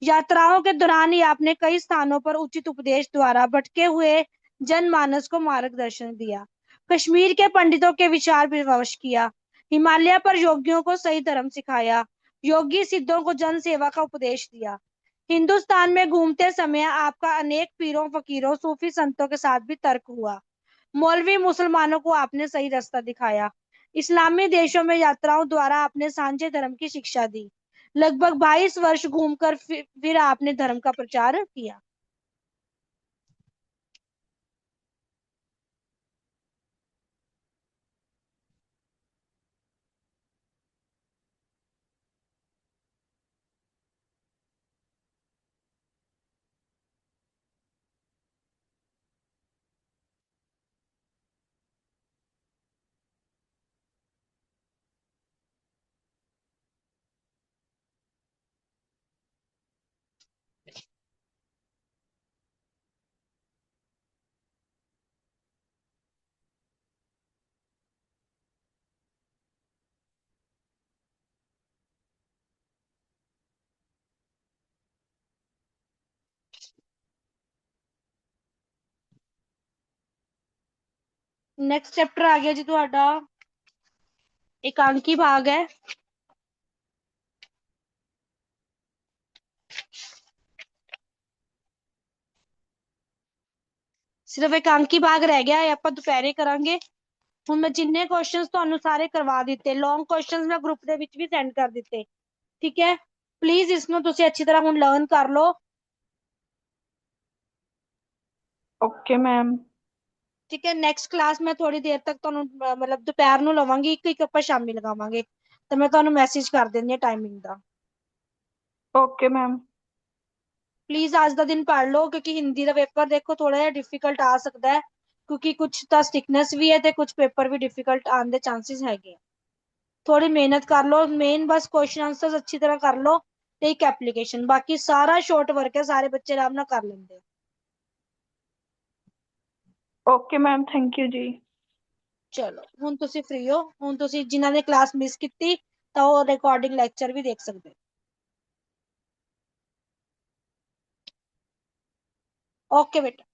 Speaker 1: यात्राओं के दौरान ही आपने कई स्थानों पर उचित उपदेश द्वारा भटके हुए जनमानस को मार्गदर्शन दिया। कश्मीर के पंडितों के विचार विवश किया। हिमालय पर योगियों को सही धर्म सिखाया। योगी सिद्धों को जन सेवा का उपदेश दिया। हिंदुस्तान में घूमते समय आपका अनेक पीरों, फकीरों, सूफी संतों के साथ भी तर्क हुआ। मौलवी मुसलमानों को आपने सही रास्ता दिखाया। इस्लामी देशों में यात्राओं द्वारा आपने सांझे धर्म की शिक्षा दी। लगभग 22 वर्ष घूमकर फिर आपने धर्म का प्रचार किया। नेक्स्ट चैप्टर आ गया जी ਤੁਹਾਡਾ एकांकी भाग है। सिर्फ एकांकी भाग रह गया है, ਆਪਾਂ ਦੁਪਹਿਰੇ ਕਰਾਂਗੇ। ਹੁਣ ਮੈਂ ਜਿੰਨੇ ਕੁਐਸਚਨਸ ਤੁਹਾਨੂੰ ਸਾਰੇ ਕਰਵਾ ਦਿੱਤੇ, ਲੌਂਗ ਕੁਐਸਚਨਸ ਮੈਂ ਗਰੁੱਪ ਦੇ ਵਿੱਚ ਵੀ ਸੈਂਡ ਕਰ ਦਿੱਤੇ। ਠੀਕ ਹੈ। ਪਲੀਜ਼ ਇਸ ਨੂੰ ਤੁਸੀਂ ਅੱਛੀ ਤਰ੍ਹਾਂ ਹੁਣ ਲਰਨ ਕਰ ਲਓ।
Speaker 2: Okay ma'am.
Speaker 1: ਠੀਕ ਹੈ, ਨੈਕਸਟ ਕਲਾਸ ਮੈਂ ਥੋੜੀ ਦੇਰ ਤੱਕ ਤੁਹਾਨੂੰ ਮਤਲਬ ਦੁਪਹਿਰ ਨੂੰ ਲਵਾਂਗੀ, ਇੱਕ ਆਪਾਂ ਸ਼ਾਮੀ ਲਗਾਵਾਂਗੇ, ਤੇ ਮੈਂ ਤੁਹਾਨੂੰ ਮੈਸੇਜ ਕਰ ਦਿੰਦੀ ਹਾਂ timing the.
Speaker 2: Okay ma'am.
Speaker 1: Please ਅੱਜ ਦਾ ਦਿਨ ਪੜ੍ਹ ਲਓ, ਕਿਉਂਕਿ ਹਿੰਦੀ ਦਾ ਪੇਪਰ ਦੇਖੋ ਥੋੜਾ ਜਿਹਾ ਡਿਫਿਕਲਟ ਆ ਸਕਦਾ ਹੈ, ਕਿਉਂਕਿ ਕੁਝ ਤਾਂ ਸਟਿਕਨੈਸ ਵੀ ਹੈ ਤੇ ਕੁਝ ਪੇਪਰ ਵੀ ਡਿਫਿਕਲਟ ਆਉਣ ਦੇ ਚਾਂसेस ਹੈਗੇ। ਥੋੜੀ ਮਿਹਨਤ ਕਰ ਲਓ, ਮੇਨ ਬਸ ਕੁਐਸਚਨ ਆਂਸਰਸ ਅੱਛੀ ਤਰ੍ਹਾਂ ਕਰ ਲਓ ਤੇ ਇੱਕ ਐਪਲੀਕੇਸ਼ਨ, ਬਾਕੀ ਸਾਰਾ ਸ਼ਾਰਟ ਵਰਕ ਹੈ, ਸਾਰੇ ਬੱਚੇ ਆਰਾਮ ਨਾਲ ਕਰ ਲੈਂਦੇ ਆ।
Speaker 2: ਓਕੇ ਮੈਮ, ਥੈਂਕ ਯੂ ਜੀ।
Speaker 1: ਚਲੋ ਹੁਣ ਤੁਸੀਂ ਫ੍ਰੀ ਹੋ, ਹੁਣ ਤੁਸੀਂ ਜਿਨ੍ਹਾਂ ਨੇ ਕਲਾਸ ਮਿਸ ਕੀਤੀ ਤਾਂ ਉਹ ਰਿਕਾਰਡਿੰਗ ਲੈਕਚਰ ਵੀ ਦੇਖ ਸਕਦੇ। ਓਕੇ ਬੇਟਾ।